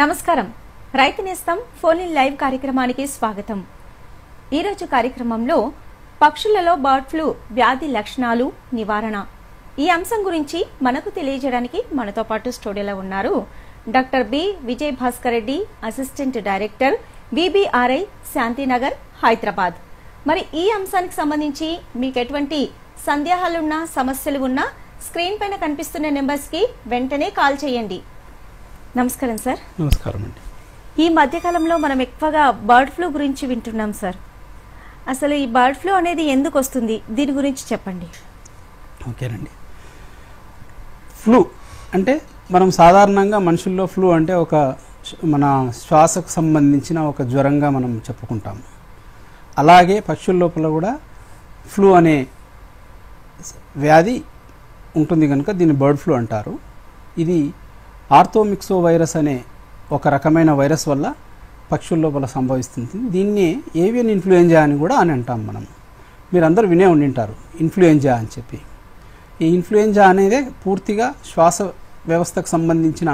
నమస్కారం. రైతు నేస్తం ఫోన్ ఇన్ లైవ్ కార్యక్రమానికి స్వాగతం. ఈరోజు కార్యక్రమంలో పక్షులలో బర్డ్ ఫ్లూ వ్యాధి లక్షణాలు, నివారణ ఈ అంశం గురించి మనకు తెలియజేయడానికి మనతో పాటు స్టూడియోలో ఉన్నారు doctor B Vijay Bhaskar Reddy, assistant director, BBRI, Shantinagar, Hyderabad. మరి ఈ అంశానికి సంబంధించి మీకు ఎటువంటి సందేహాలున్నా, సమస్యలు ఉన్నా స్క్రీన్ పైన కనిపిస్తున్న నెంబర్స్ కి వెంటనే కాల్ చేయండి. నమస్కారం సార్. నమస్కారం అండి. ఈ మధ్యకాలంలో మనం ఎక్కువగా బర్డ్ ఫ్లూ గురించి వింటున్నాం సార్. అసలు ఈ బర్డ్ ఫ్లూ అనేది ఎందుకు వస్తుంది, దీని గురించి చెప్పండి. ఓకేనండి. ఫ్లూ అంటే మనం సాధారణంగా మనుషుల్లో ఫ్లూ అంటే ఒక మన శ్వాసకు సంబంధించిన ఒక జ్వరంగా మనం చెప్పుకుంటాము. అలాగే పక్షుల లోపల కూడా ఫ్లూ అనే వ్యాధి ఉంటుంది కనుక దీన్ని బర్డ్ ఫ్లూ అంటారు. ఇది ఆర్థోమిక్సో వైరస్ అనే ఒక రకమైన వైరస్ వల్ల పక్షుల లోపల సంభవిస్తుంది. దీన్ని ఏవియన్ ఇన్ఫ్లుయెంజా అని కూడా అని అంటాం మనం. మీరందరూ వినే ఉండింటారు ఇన్ఫ్లుయెంజా అని చెప్పి. ఈ ఇన్ఫ్లుయెంజా అనేది పూర్తిగా శ్వాస వ్యవస్థకు సంబంధించిన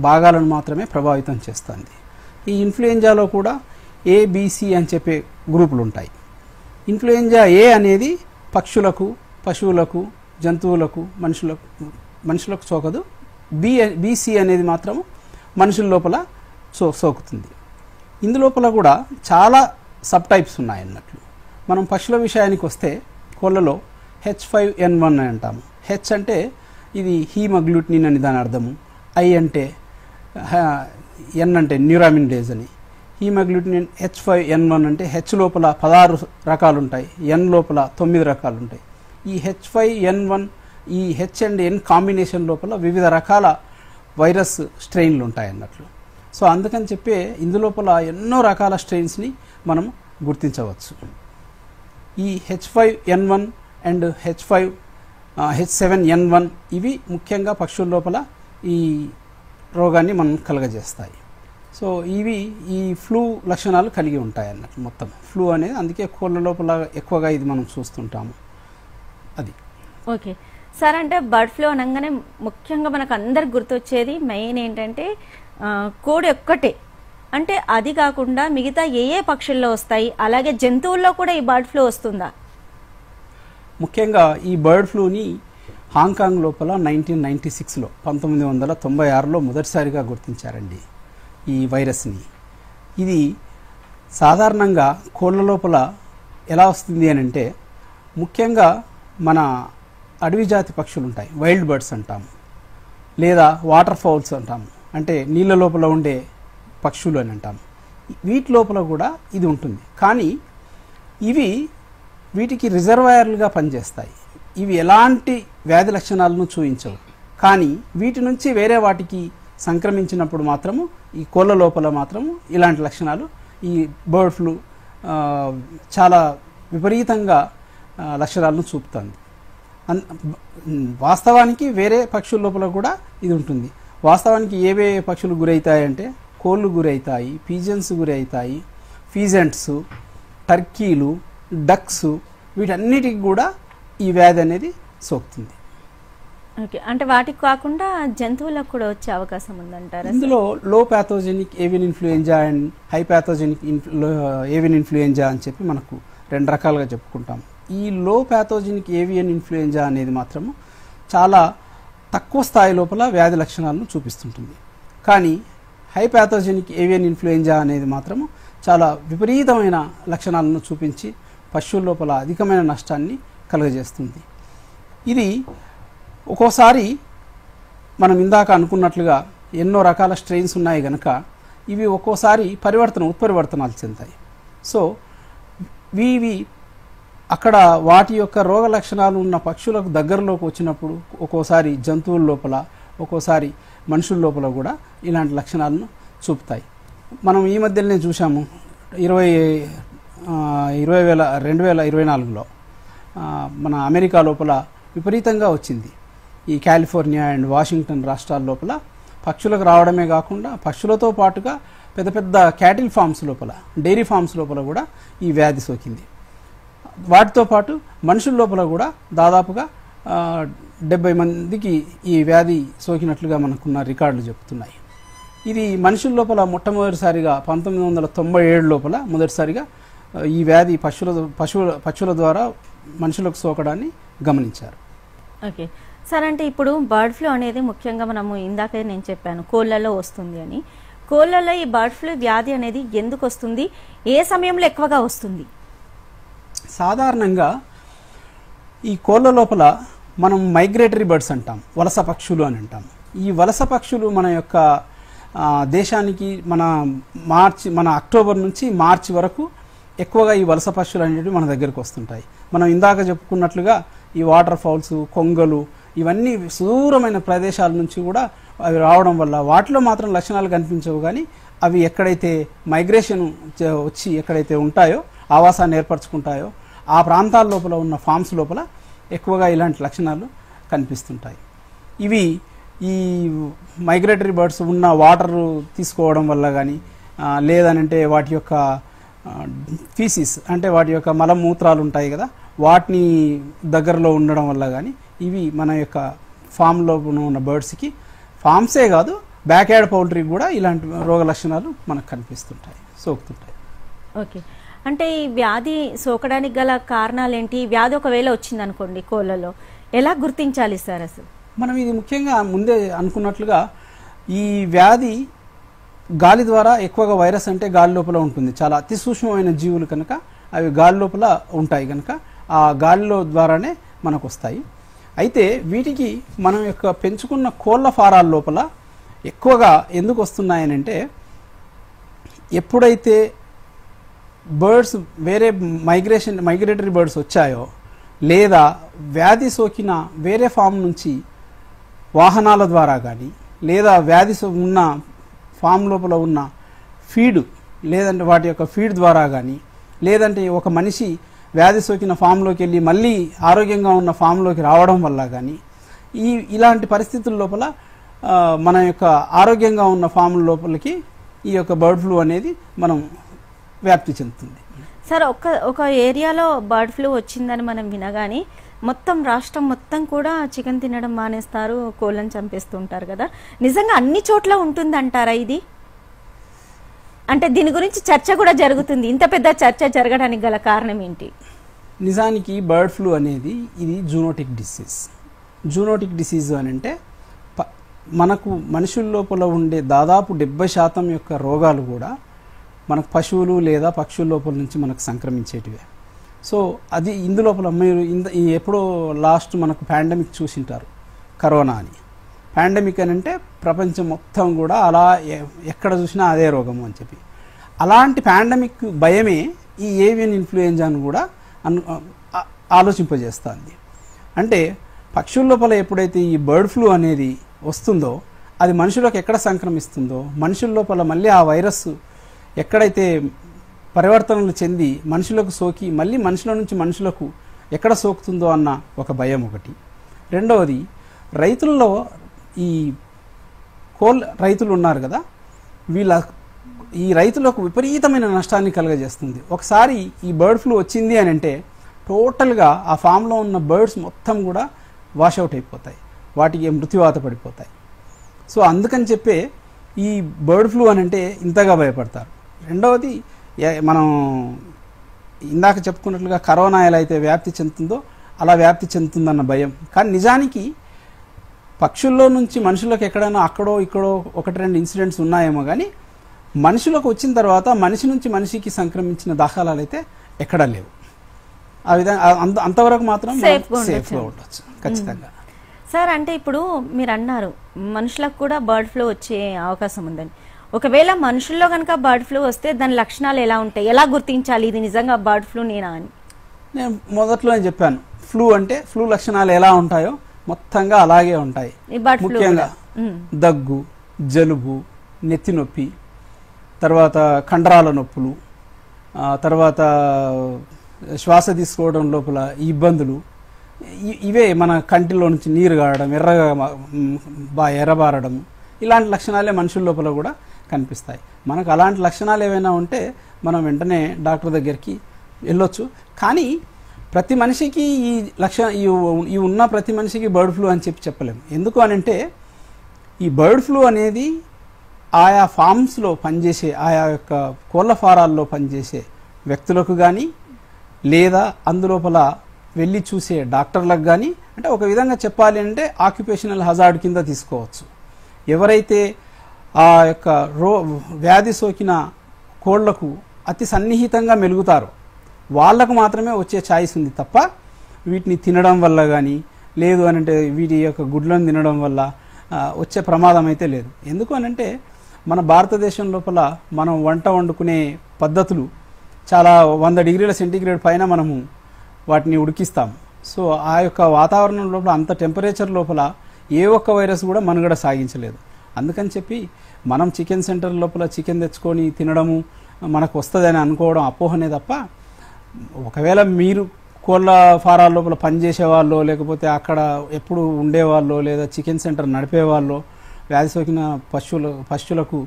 భాగాలను మాత్రమే ప్రభావితం చేస్తుంది. ఈ ఇన్ఫ్లుయెంజాలో కూడా ABC అని చెప్పే గ్రూపులు ఉంటాయి. ఇన్ఫ్లుయెంజా A అనేది పక్షులకు, పశువులకు, జంతువులకు, మనుషులకు సోకదు. BC అనేది మాత్రము మనుషుల లోపల సోకుతుంది. ఇందులోపల కూడా చాలా సబ్ టైప్స్ ఉన్నాయన్నట్లు. మనం పక్షుల విషయానికి వస్తే కోళ్ళలో H5N1 అని అంటాము. H అంటే ఇది హీమగ్లూటినిన్ అని దాని అర్థము. I అంటే N అంటే న్యూరామిన్డేజ్ అని. హీమగ్లూటినిన్ H5N1 అంటే H లోపల 16 రకాలు ఉంటాయి, N లోపల 9 రకాలు ఉంటాయి. ఈ H5N1 ఈ H అండ్ N కాంబినేషన్ లోపల వివిధ రకాల వైరస్ స్ట్రెయిన్లు ఉంటాయి అన్నట్లు. సో అందుకని చెప్పే ఇందులోపల ఎన్నో రకాల స్ట్రెయిన్స్ని మనం గుర్తించవచ్చు. ఈ H5N1 అండ్ H7N1 ఇవి ముఖ్యంగా పక్షుల లోపల ఈ రోగాన్ని మనం కలుగజేస్తాయి. సో ఇవి ఈ ఫ్లూ లక్షణాలు కలిగి ఉంటాయి అన్నట్లు. మొత్తం ఫ్లూ అనేది అందుకే కోళ్ళ లోపల ఎక్కువగా ఇది మనం చూస్తుంటాము. అది ఓకే సార్. అంటే బర్డ్ ఫ్లూ అనగానే ముఖ్యంగా మనకు అందరికి గుర్తొచ్చేది మెయిన్ ఏంటంటే కోడి ఒక్కటే. అంటే అది కాకుండా మిగతా ఏ పక్షుల్లో వస్తాయి, అలాగే జంతువుల్లో కూడా ఈ బర్డ్ ఫ్లూ వస్తుందా? ముఖ్యంగా ఈ బర్డ్ ఫ్లూని హాంకాంగ్ లోపల 1996లో 1996లో మొదటిసారిగా గుర్తించారండి ఈ వైరస్ని. ఇది సాధారణంగా కోళ్ళ లోపల ఎలా వస్తుంది అని అంటే ముఖ్యంగా మన అడవి జాతి పక్షులు ఉంటాయి, వైల్డ్ బర్డ్స్ అంటాము, లేదా వాటర్ ఫౌల్స్ అంటాము, అంటే నీళ్ళ లోపల ఉండే పక్షులు అని అంటాము. వీటి లోపల కూడా ఇది ఉంటుంది. కానీ వీటికి రిజర్వాయర్లుగా పనిచేస్తాయి. ఇవి ఎలాంటి వ్యాధి లక్షణాలను చూపించవు. కానీ వీటి నుంచి వేరే వాటికి సంక్రమించినప్పుడు మాత్రము ఈ కోళ్ళ లోపల మాత్రము ఇలాంటి లక్షణాలు ఈ బర్డ్ ఫ్లూ చాలా విపరీతంగా లక్షణాలను చూపుతుంది. వాస్తవానికి వేరే పక్షుల లోపల కూడా ఇది ఉంటుంది. వాస్తవానికి ఏవే పక్షులు గురవుతాయి అంటే కోళ్ళు గురవుతాయి, పీజన్స్ గురవుతాయి, ఫీజెంట్స్, టర్కీలు, డక్స్, వీటన్నిటికి కూడా ఈ వ్యాధి అనేది సోకుతుంది. ఓకే, అంటే వాటికి కాకుండా జంతువులకు కూడా వచ్చే అవకాశం ఉందంటారా? ఇందులో లో pathogenic avian influenza and high pathogenic avian influenza అని చెప్పి మనకు రెండు రకాలుగా చెప్పుకుంటాం. ఈ లో ప్యాథోజెనిక్ ఏవియన్ ఇన్ఫ్లుయెంజా అనేది మాత్రము చాలా తక్కువ స్థాయి లోపల వ్యాధి లక్షణాలను చూపిస్తుంటుంది. కానీ హై ప్యాథోజెనిక్ ఏవియన్ ఇన్ఫ్లుయెంజా అనేది మాత్రము చాలా విపరీతమైన లక్షణాలను చూపించి పశువుల లోపల అధికమైన నష్టాన్ని కలుగజేస్తుంది. ఇది ఒక్కోసారి మనం ఇందాక అనుకున్నట్లుగా ఎన్నో రకాల స్ట్రెయిన్స్ ఉన్నాయి కనుక ఇవి ఒక్కోసారి ఉత్పరివర్తనాలు చెందుతాయి. సో ఇవి అక్కడ వాటి యొక్క రోగ లక్షణాలు ఉన్న పక్షులకు దగ్గరలోకి వచ్చినప్పుడు ఒక్కోసారి జంతువుల లోపల, ఒక్కోసారి మనుషుల లోపల కూడా ఇలాంటి లక్షణాలను చూపుతాయి. మనం ఈ మధ్యలోనే చూసాము 2024లో మన అమెరికా లోపల విపరీతంగా వచ్చింది. ఈ కాలిఫోర్నియా అండ్ వాషింగ్టన్ రాష్ట్రాల లోపల పక్షులకు రావడమే కాకుండా పక్షులతో పాటుగా పెద్ద పెద్ద క్యాటిల్ ఫార్మ్స్ లోపల, డైరీ ఫార్మ్స్ లోపల కూడా ఈ వ్యాధి సోకింది. వాటితో పాటు మనుషుల లోపల కూడా దాదాపుగా 70 మందికి ఈ వ్యాధి సోకినట్లుగా మనకున్న రికార్డులు చెప్తున్నాయి. ఇది మనుషుల లోపల మొట్టమొదటిసారిగా 1997 లోపల మొదటిసారిగా ఈ వ్యాధి పశువుల ద్వారా మనుషులకు సోకడాన్ని గమనించారు. ఓకే సార్, అంటే ఇప్పుడు బర్డ్ ఫ్లూ అనేది ముఖ్యంగా మనము ఇందాకే నేను చెప్పాను కోళ్ళలో వస్తుంది అని. కోళ్ళలో ఈ బర్డ్ ఫ్లూ వ్యాధి అనేది ఎందుకు వస్తుంది, ఏ సమయంలో ఎక్కువగా వస్తుంది? సాధారణంగా ఈ కోళ్ళ లోపల మనం మైగ్రేటరీ బర్డ్స్ అంటాం, వలస పక్షులు అని అంటాం. ఈ వలస పక్షులు మన యొక్క దేశానికి మన అక్టోబర్ నుంచి మార్చి వరకు ఎక్కువగా ఈ వలస పక్షులు అనేవి మన దగ్గరకు వస్తుంటాయి. మనం ఇందాక చెప్పుకున్నట్లుగా ఈ వాటర్ ఫౌల్స్, కొంగలు ఇవన్నీ సుదూరమైన ప్రదేశాల నుంచి కూడా అవి రావడం వల్ల వాటిలో మాత్రం లక్షణాలు కనిపించవు, కానీ అవి ఎక్కడైతే మైగ్రేషన్ వచ్చి ఎక్కడైతే ఉంటాయో, ఆవాసాన్ని ఏర్పరచుకుంటాయో ఆ ప్రాంతాల లోపల ఉన్న ఫామ్స్ లోపల ఎక్కువగా ఇలాంటి లక్షణాలు కనిపిస్తుంటాయి. ఇవి ఈ మైగ్రేటరీ బర్డ్స్ ఉన్న వాటర్ తీసుకోవడం వల్ల కానీ, లేదనంటే వాటి యొక్క ఫీసిస్ అంటే వాటి యొక్క మలమూత్రాలు ఉంటాయి కదా, వాటిని దగ్గరలో ఉండడం వల్ల కానీ ఇవి మన యొక్క ఫామ్లో ఉన్న బర్డ్స్కి, ఫామ్సే కాదు బ్యాక్ యార్డ్ పౌల్ట్రీకి కూడా ఇలాంటి రోగ లక్షణాలు మనకు కనిపిస్తుంటాయి, సోకుతుంటాయి. ఓకే, అంటే ఈ వ్యాధి సోకడానికి గల కారణాలు ఏంటి? వ్యాధి ఒకవేళ వచ్చింది అనుకోండి కోళ్ళలో, ఎలా గుర్తించాలి సార్ అసలు? మనం ఇది ముఖ్యంగా ముందే అనుకున్నట్లుగా ఈ వ్యాధి గాలి ద్వారా ఎక్కువగా, వైరస్ అంటే గాలి లోపల ఉంటుంది, చాలా అతి సూక్ష్మమైన జీవులు కనుక అవి గాలి లోపల ఉంటాయి కనుక ఆ గాలిలో ద్వారానే మనకు వస్తాయి. అయితే వీటికి మనం యొక్క పెంచుకున్న కోళ్ళ ఫారాల లోపల ఎక్కువగా ఎందుకు వస్తున్నాయనంటే, ఎప్పుడైతే బర్డ్స్ వేరే మైగ్రేటరీ బర్డ్స్ వచ్చాయో, లేదా వ్యాధి సోకిన వేరే ఫామ్ నుంచి వాహనాల ద్వారా కానీ, లేదా వ్యాధి ఉన్న ఫామ్ లోపల ఉన్న ఫీడ్, లేదంటే వాటి యొక్క ఫీడ్ ద్వారా కానీ, లేదంటే ఒక మనిషి వ్యాధి సోకిన ఫామ్లోకి వెళ్ళి మళ్ళీ ఆరోగ్యంగా ఉన్న ఫామ్లోకి రావడం వల్ల కానీ, ఇలాంటి పరిస్థితుల లోపల మన యొక్క ఆరోగ్యంగా ఉన్న ఫామ్ లోపలికి ఈ యొక్క బర్డ్ ఫ్లూ అనేది మనం వ్యాప్తి చెందుతుంది. సార్, ఒక ఏరియాలో బర్డ్ ఫ్లూ వచ్చిందని మనం వినగానే మొత్తం రాష్ట్రం మొత్తం కూడా చికెన్ తినడం మానేస్తారు, కోళ్ళని చంపేస్తుంటారు కదా, నిజంగా అన్ని చోట్ల ఉంటుంది అంటారా ఇది? అంటే దీని గురించి చర్చ కూడా జరుగుతుంది, ఇంత పెద్ద చర్చ జరగడానికి గల కారణం ఏంటి? నిజానికి బర్డ్ ఫ్లూ అనేది ఇది జూనోటిక్ డిసీజ్. జూనోటిక్ డిసీజ్ అని అంటే మనకు మనుషుల లోపల ఉండే దాదాపు 70% యొక్క రోగాలు కూడా మనకు పశువులు లేదా పక్షుల లోపల నుంచి మనకు సంక్రమించేటివే. సో అది ఇందులోపల మీరు ఎప్పుడో లాస్ట్ మనకు పాండమిక్ చూసింటారు, కరోనా అని. పాండమిక్ అని అంటే ప్రపంచం మొత్తం కూడా అలా ఎక్కడ చూసినా అదే రోగము అని చెప్పి, అలాంటి పాండమిక్ భయమే ఈ ఏవియన్ ఇన్ఫ్లుయెంజాను కూడా ఆలోచింపజేస్తుంది. అంటే పక్షుల లోపల ఎప్పుడైతే ఈ బర్డ్ ఫ్లూ అనేది వస్తుందో, అది మనుషులకు ఎక్కడ సంక్రమిస్తుందో, మనుషుల లోపల మళ్ళీ ఆ వైరస్ ఎక్కడైతే పరివర్తనలు చెంది మనుషులకు సోకి మళ్ళీ మనుషుల నుంచి మనుషులకు ఎక్కడ సోకుతుందో అన్న ఒక భయం ఒకటి. రెండవది, రైతుల్లో ఈ రైతులు ఉన్నారు కదా, ఈ రైతులకు విపరీతమైన నష్టాన్ని కలుగజేస్తుంది. ఒకసారి ఈ బర్డ్ ఫ్లూ వచ్చింది అని అంటే టోటల్గా ఆ ఫామ్లో ఉన్న బర్డ్స్ మొత్తం కూడా వాషౌట్ అయిపోతాయి, వాటికి మృత్యువాత పడిపోతాయి. సో అందుకని చెప్పే ఈ బర్డ్ ఫ్లూ అని అంటే ఇంతగా భయపడతారు. రెండవది, మనం ఇందాక చెప్పుకున్నట్లుగా కరోనా ఎలా అయితే వ్యాప్తి చెందుతుందో అలా వ్యాప్తి చెందుతుందన్న భయం. కానీ నిజానికి పక్షుల్లో నుంచి మనుషులకు ఎక్కడైనా అక్కడో ఇక్కడో 1-2 ఇన్సిడెంట్స్ ఉన్నాయేమో, కానీ మనుషులకు వచ్చిన తర్వాత మనిషి నుంచి మనిషికి సంక్రమించిన దాఖలాలు అయితే ఎక్కడా లేవు. ఆ విధంగా అంతవరకు మాత్రం సేఫ్గా ఉండొచ్చు ఖచ్చితంగా. సార్, అంటే ఇప్పుడు మీరు అన్నారు మనుషులకు కూడా బర్డ్ ఫ్లూ వచ్చే అవకాశం ఉందని. ఒకవేళ మనుషుల్లో కనుక బర్డ్ ఫ్లూ వస్తే దాని లక్షణాలు ఎలా ఉంటాయి, ఎలా గుర్తించాలి ఇది నిజంగా బర్డ్ ఫ్లూ నేనా అని? నేను మొదట్లోనే చెప్పాను, ఫ్లూ అంటే ఫ్లూ లక్షణాలు ఎలా ఉంటాయో మొత్తంగా అలాగే ఉంటాయి. ముఖ్యంగా దగ్గు, జలుబు, నెత్తి నొప్పి, తర్వాత కండరాల నొప్పులు, తర్వాత శ్వాస తీసుకోవడం లోపల ఇబ్బందులు, ఇవే మన కంటిలో నుంచి నీరు కారడం, ఎర్రబారడం, ఇలాంటి లక్షణాలే మనుషుల లోపల కూడా కనిపిస్తాయి. మనకు అలాంటి లక్షణాలు ఏవైనా ఉంటే మనం వెంటనే డాక్టర్ దగ్గరికి వెళ్ళొచ్చు. కానీ ప్రతి మనిషికి ఈ ఉన్న ప్రతి మనిషికి బర్డ్ ఫ్లూ అని చెప్పలేము. ఎందుకు అని అంటే ఈ బర్డ్ ఫ్లూ అనేది ఆయా ఫామ్స్లో పనిచేసే ఆయా యొక్క కోళ్ల ఫారాల్లో పనిచేసే వ్యక్తులకు కానీ లేదా అందులోపల వెళ్ళి చూసే డాక్టర్లకు కానీ, అంటే ఒక విధంగా చెప్పాలి అంటే ఆక్యుపేషనల్ హజార్డ్ కింద తీసుకోవచ్చు. ఎవరైతే ఆ యొక్క వ్యాధి సోకిన కోళ్లకు అతి సన్నిహితంగా మెలుగుతారో వాళ్లకు మాత్రమే వచ్చే ఛాయిస్ ఉంది తప్ప వీటిని తినడం వల్ల కానీ లేదు అని అంటే వీటి యొక్క గుడ్లను తినడం వల్ల వచ్చే ప్రమాదం అయితే లేదు. ఎందుకు అనంటే మన భారతదేశం లోపల మనం వంట వండుకునే పద్ధతులు చాలా 100 డిగ్రీల సెంటీగ్రేడ్ పైన మనము వాటిని ఉడికిస్తాము. సో ఆ యొక్క వాతావరణం లోపల అంత టెంపరేచర్ లోపల ఏ ఒక్క వైరస్ కూడా మనుగడ సాగించలేదు. అందుకని చెప్పి మనం చికెన్ సెంటర్ లోపల చికెన్ తెచ్చుకొని తినడము మనకు వస్తుందని అనుకోవడం అపోహనే తప్ప, ఒకవేళ మీరు కోళ్ళ ఫారాల లోపల పనిచేసే వాళ్ళు లేకపోతే అక్కడ ఎప్పుడు ఉండేవాళ్ళు లేదా చికెన్ సెంటర్ నడిపేవాళ్ళు వ్యాధి సోకిన పశువులకు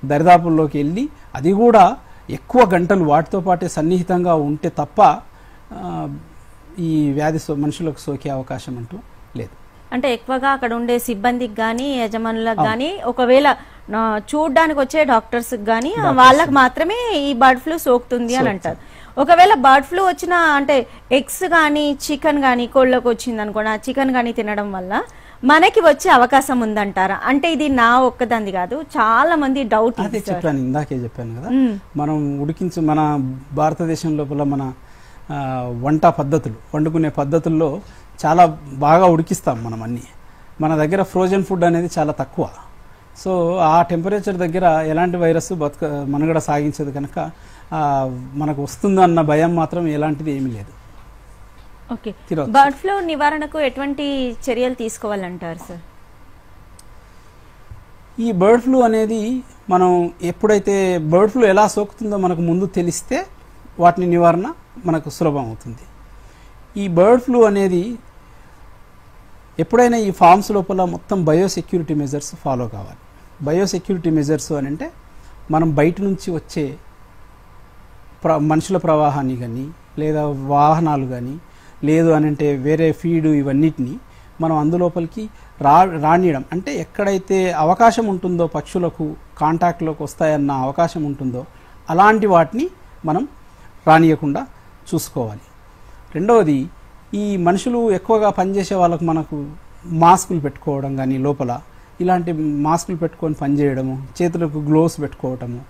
దరిదాపుల్లోకి వెళ్ళి అది కూడా ఎక్కువ గంటలు వాటితో పాటే సన్నిహితంగా ఉంటే తప్ప ఈ వ్యాధి మనుషులకు సోకే అవకాశం అంటూ లేదు. అంటే ఎక్కువగా అక్కడ ఉండే సిబ్బందికి కానీ యజమానులకు కానీ ఒకవేళ చూడడానికి వచ్చే డాక్టర్స్ కానీ వాళ్ళకి మాత్రమే ఈ బర్డ్ ఫ్లూ సోకుతుంది అని అంటారు. ఒకవేళ బర్డ్ ఫ్లూ వచ్చిన అంటే ఎగ్స్ కానీ చికెన్ కానీ కోళ్ళకు వచ్చింది అనుకోండి, ఆ చికెన్ కానీ తినడం వల్ల మనకి వచ్చే అవకాశం ఉందంటారా? అంటే ఇది నా ఒక్కదంది కాదు, చాలా మంది డౌట్. అదే చెప్పాను, ఇందాకే చెప్పాను కదా, మనం మన భారతదేశం లోపల మన వంట పద్ధతులు వండుకునే పద్ధతుల్లో చాలా బాగా ఉడికిస్తాం మనం అన్నీ. మన దగ్గర ఫ్రోజన్ ఫుడ్ అనేది చాలా తక్కువ. సో ఆ టెంపరేచర్ దగ్గర ఎలాంటి వైరస్ మనుగడ సాగించదు కనుక మనకు వస్తుందన్న భయం మాత్రం ఎలాంటిది ఏమీ లేదు. ఓకే, బర్డ్ ఫ్లూ నివారణకు ఎటువంటి చర్యలు తీసుకోవాలంటారు సార్? ఈ బర్డ్ ఫ్లూ అనేది మనం ఎప్పుడైతే బర్డ్ ఫ్లూ ఎలా సోకుతుందో మనకు ముందు తెలిస్తే వాటిని నివారణ మనకు సులభం అవుతుంది. ఈ బర్డ్ ఫ్లూ అనేది ఎప్పుడైనా ఈ ఫార్మ్స్ లోపల మొత్తం బయోసెక్యూరిటీ మెజర్స్ ఫాలో కావాలి. బయోసెక్యూరిటీ మెజర్స్ అని అంటే మనం బయట నుంచి వచ్చే మనుషుల ప్రవాహాన్ని కానీ లేదా వాహనాలు కానీ లేదు అని అంటే వేరే ఫీడు ఇవన్నిటిని మనం అందులోపలికి రానియడం, అంటే ఎక్కడైతే అవకాశం ఉంటుందో పక్షులకు కాంటాక్ట్లోకి వస్తాయన్న అవకాశం ఉంటుందో అలాంటి వాటిని మనం రానియకుండా చూసుకోవాలి. రెండవది, ఈ మనుషులు ఎక్కువగా పనిచేసే వాళ్ళకు మనకు మాస్కులు పెట్టుకోవడం కానీ లోపల ఇలాంటి మాస్కులు పెట్టుకొని పనిచేయడము, చేతులకు గ్లోవ్స్ పెట్టుకోవటము,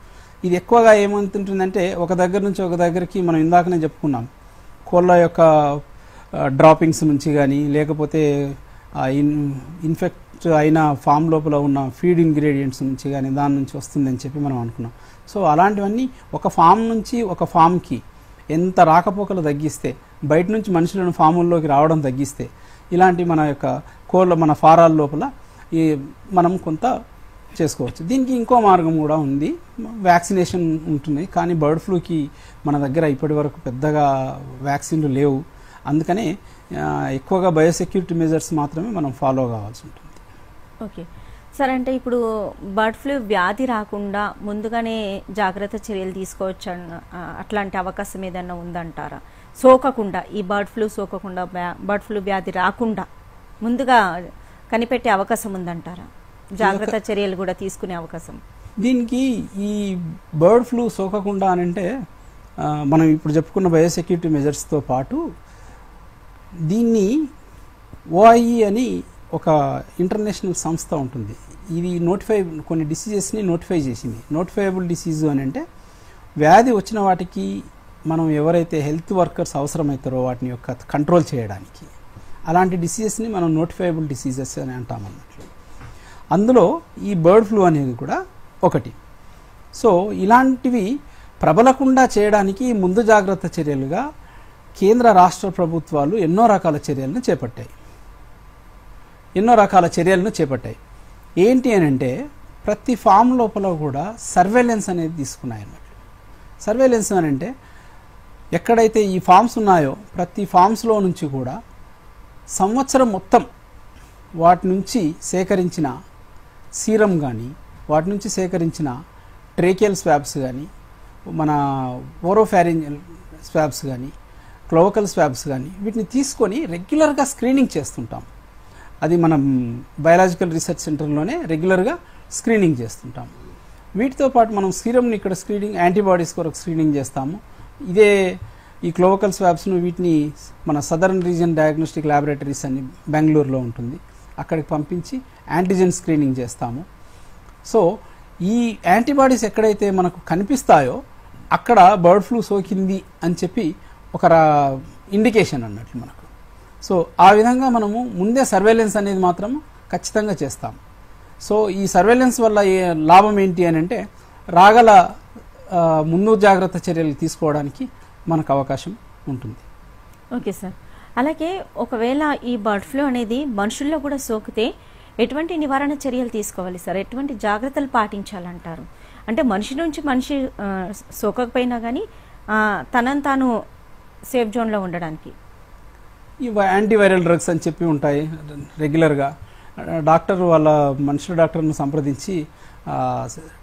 ఇది ఎక్కువగా ఏమవుతుంటుందంటే ఒక దగ్గర నుంచి ఒక దగ్గరికి మనం ఇందాకనే చెప్పుకున్నాం కోళ్ళ యొక్క డ్రాపింగ్స్ నుంచి కానీ లేకపోతే ఇన్ఫెక్ట్ అయిన ఫామ్ లోపల ఉన్న ఫీడ్ ఇంగ్రీడియంట్స్ నుంచి కానీ దాని నుంచి వస్తుందని చెప్పి మనం అనుకున్నాం. సో అలాంటివన్నీ ఒక ఫామ్ నుంచి ఒక ఫామ్కి ఎంత రాకపోకలు తగ్గిస్తే, బయట నుంచి మనుషులను ఫాముల్లోకి రావడం తగ్గిస్తే ఇలాంటి మన యొక్క కోళ్ళ మన ఫారాల లోపల మనం కొంత చేసుకోవచ్చు. దీనికి ఇంకో మార్గం కూడా ఉంది, వ్యాక్సినేషన్ ఉంటుంది. కానీ బర్డ్ ఫ్లూకి మన దగ్గర ఇప్పటి వరకు పెద్దగా వ్యాక్సిన్లు లేవు. అందుకనే ఎక్కువగా బయోసెక్యూరిటీ మెజర్స్ మాత్రమే మనం ఫాలో కావాల్సి ఉంటుంది. ఓకే సార్, అంటే ఇప్పుడు బర్డ్ ఫ్లూ వ్యాధి రాకుండా ముందుగానే జాగ్రత్త చర్యలు తీసుకోవచ్చు అట్లాంటి అవకాశం ఏదైనా ఉందంటారా? సోకకుండా, ఈ బర్డ్ ఫ్లూ సోకకుండా, బర్డ్ ఫ్లూ వ్యాధి రాకుండా ముందుగా కనిపెట్టే అవకాశం ఉందంటారా? జాగ్రత్త చర్యలు కూడా తీసుకునే అవకాశం? దీనికి ఈ బర్డ్ ఫ్లూ సోకకుండా అని అంటే మనం ఇప్పుడు చెప్పుకున్న బయోసెక్యూరిటీ మెజర్స్తో పాటు దీన్ని ఓఐఈ అని ఒక ఇంటర్నేషనల్ సంస్థ ఉంటుంది. ఇది కొన్ని డిసీజెస్ని నోటిఫై చేసింది. నోటిఫైయబుల్ డిసీజ్ అని అంటే వ్యాధి వచ్చిన వాటికి మనం ఎవరైతే హెల్త్ వర్కర్స్ అవసరమవుతారో వాటిని యొక్క కంట్రోల్ చేయడానికి, అలాంటి డిసీజెస్ని మనం నోటిఫైయబుల్ డిసీజెస్ అని అంటాం అన్నట్లు. అందులో ఈ బర్డ్ ఫ్లూ అనేది కూడా ఒకటి. సో ఇలాంటివి ప్రబలకుండా చేయడానికి ముందు జాగ్రత్త చర్యలుగా కేంద్ర రాష్ట్ర ప్రభుత్వాలు ఎన్నో రకాల చర్యలను చేపట్టాయి. ఏంటి అని అంటే ప్రతి ఫామ్ లోపల కూడా సర్వేలెన్స్ అనేది తీసుకున్నాయి అన్నట్లు. సర్వేలెన్స్ అని అంటే ఎక్కడైతే ఈ ఫామ్స్ ఉన్నాయో ప్రతి ఫామ్స్లో నుంచి కూడా సంవత్సరం మొత్తం వాటి నుంచి సేకరించిన సీరం కానీ వాటి నుంచి సేకరించిన ట్రేకియల్ స్వాబ్స్ కానీ మన ఓరోఫారింజియల్ స్వాబ్స్ కానీ క్లోవకల్ స్వాబ్స్ కానీ వీటిని తీసుకొని రెగ్యులర్గా స్క్రీనింగ్ చేస్తుంటాం. అది మనం బయాలజికల్ రీసెర్చ్ సెంటర్లోనే రెగ్యులర్గా స్క్రీనింగ్ చేస్తుంటాం. వీటితో పాటు మనం సీరంని ఇక్కడ స్క్రీనింగ్, యాంటీబాడీస్ కొరకు స్క్రీనింగ్ చేస్తాము. ఇదే ఈ క్లోవకల్ స్వాబ్స్ను వీటిని మన సదరన్ రీజియన్ డయాగ్నోస్టిక్ ల్యాబొరేటరీస్ అని బెంగళూరులో ఉంటుంది, అక్కడికి పంపించి యాంటీజెన్ స్క్రీనింగ్ చేస్తాము. సో ఈ యాంటీబాడీస్ ఎక్కడైతే మనకు కనిపిస్తాయో అక్కడ బర్డ్ ఫ్లూ సోకింది అని చెప్పి ఒక ఇండికేషన్ అన్నట్లు మనకు. సో ఆ విధంగా మనము ముందే సర్వేలెన్స్ అనేది మాత్రం ఖచ్చితంగా చేస్తాం. సో ఈ సర్వేలెన్స్ వల్ల లాభం ఏంటి అని అంటే రాగల ముందు జాగ్రత్త చర్యలు తీసుకోవడానికి మనకు అవకాశం ఉంటుంది. Okay sir. అలాగే ఒకవేళ ఈ బర్డ్ ఫ్లూ అనేది మనుషుల్లో కూడా సోకితే ఎటువంటి నివారణ చర్యలు తీసుకోవాలి సార్? ఎటువంటి జాగ్రత్తలు పాటించాలంటారు? అంటే మనిషి నుంచి మనిషి సోకకపోయినా కానీ తనను తాను సేఫ్ జోన్లో ఉండడానికి ఈ యాంటీవైరల్ డ్రగ్స్ అని చెప్పి ఉంటాయి. రెగ్యులర్గా డాక్టర్ వాళ్ళ మనుషుల డాక్టర్ను సంప్రదించి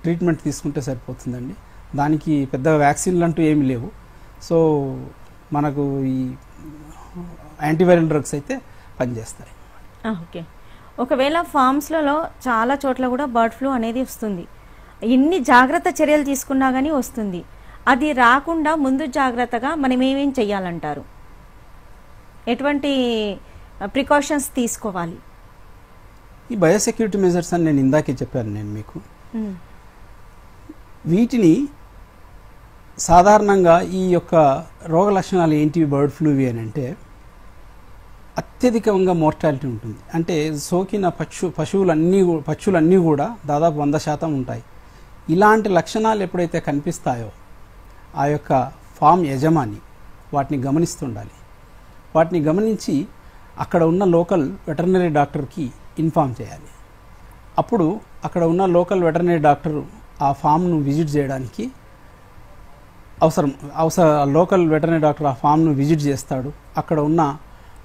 ట్రీట్మెంట్ తీసుకుంటే సరిపోతుందండి. దానికి పెద్ద వ్యాక్సిన్లు అంటూ ఏమీ లేవు. సో మనకు ఈ యాంటీవైరల్ డ్రగ్స్ అయితే పనిచేస్తాయి. ఓకే. ఒకవేళ ఫామ్స్లలో చాలా చోట్ల కూడా బర్డ్ ఫ్లూ అనేది వస్తుంది, ఇన్ని జాగ్రత్త చర్యలు తీసుకున్నా కానీ వస్తుంది. అది రాకుండా ముందు జాగ్రత్తగా మనం ఏమేం చెయ్యాలంటారు? ఎటువంటి ప్రికాషన్స్ తీసుకోవాలి? ఈ బయోసెక్యూరిటీ మెజర్స్ అని నేను ఇందాకే చెప్పాను నేను మీకు. వీటిని సాధారణంగా ఈ యొక్క రోగ లక్షణాలు ఏంటివి బర్డ్ ఫ్లూవి అని అంటే అత్యధికంగా మోర్టాలిటీ ఉంటుంది. అంటే సోకిన పక్షులన్నీ కూడా దాదాపు 100% ఉంటాయి. ఇలాంటి లక్షణాలు ఎప్పుడైతే కనిపిస్తాయో ఆ యొక్క ఫామ్ యజమాని వాటిని గమనిస్తుండాలి. వాటిని గమనించి అక్కడ ఉన్న లోకల్ వెటర్నరీ డాక్టర్కి ఇన్ఫామ్ చేయాలి. అప్పుడు అక్కడ ఉన్న లోకల్ వెటర్నరీ డాక్టరు ఆ ఫామ్ను విజిట్ చేయడానికి లోకల్ వెటర్నరీ డాక్టర్ ఆ ఫామ్ను విజిట్ చేస్తాడు. అక్కడ ఉన్న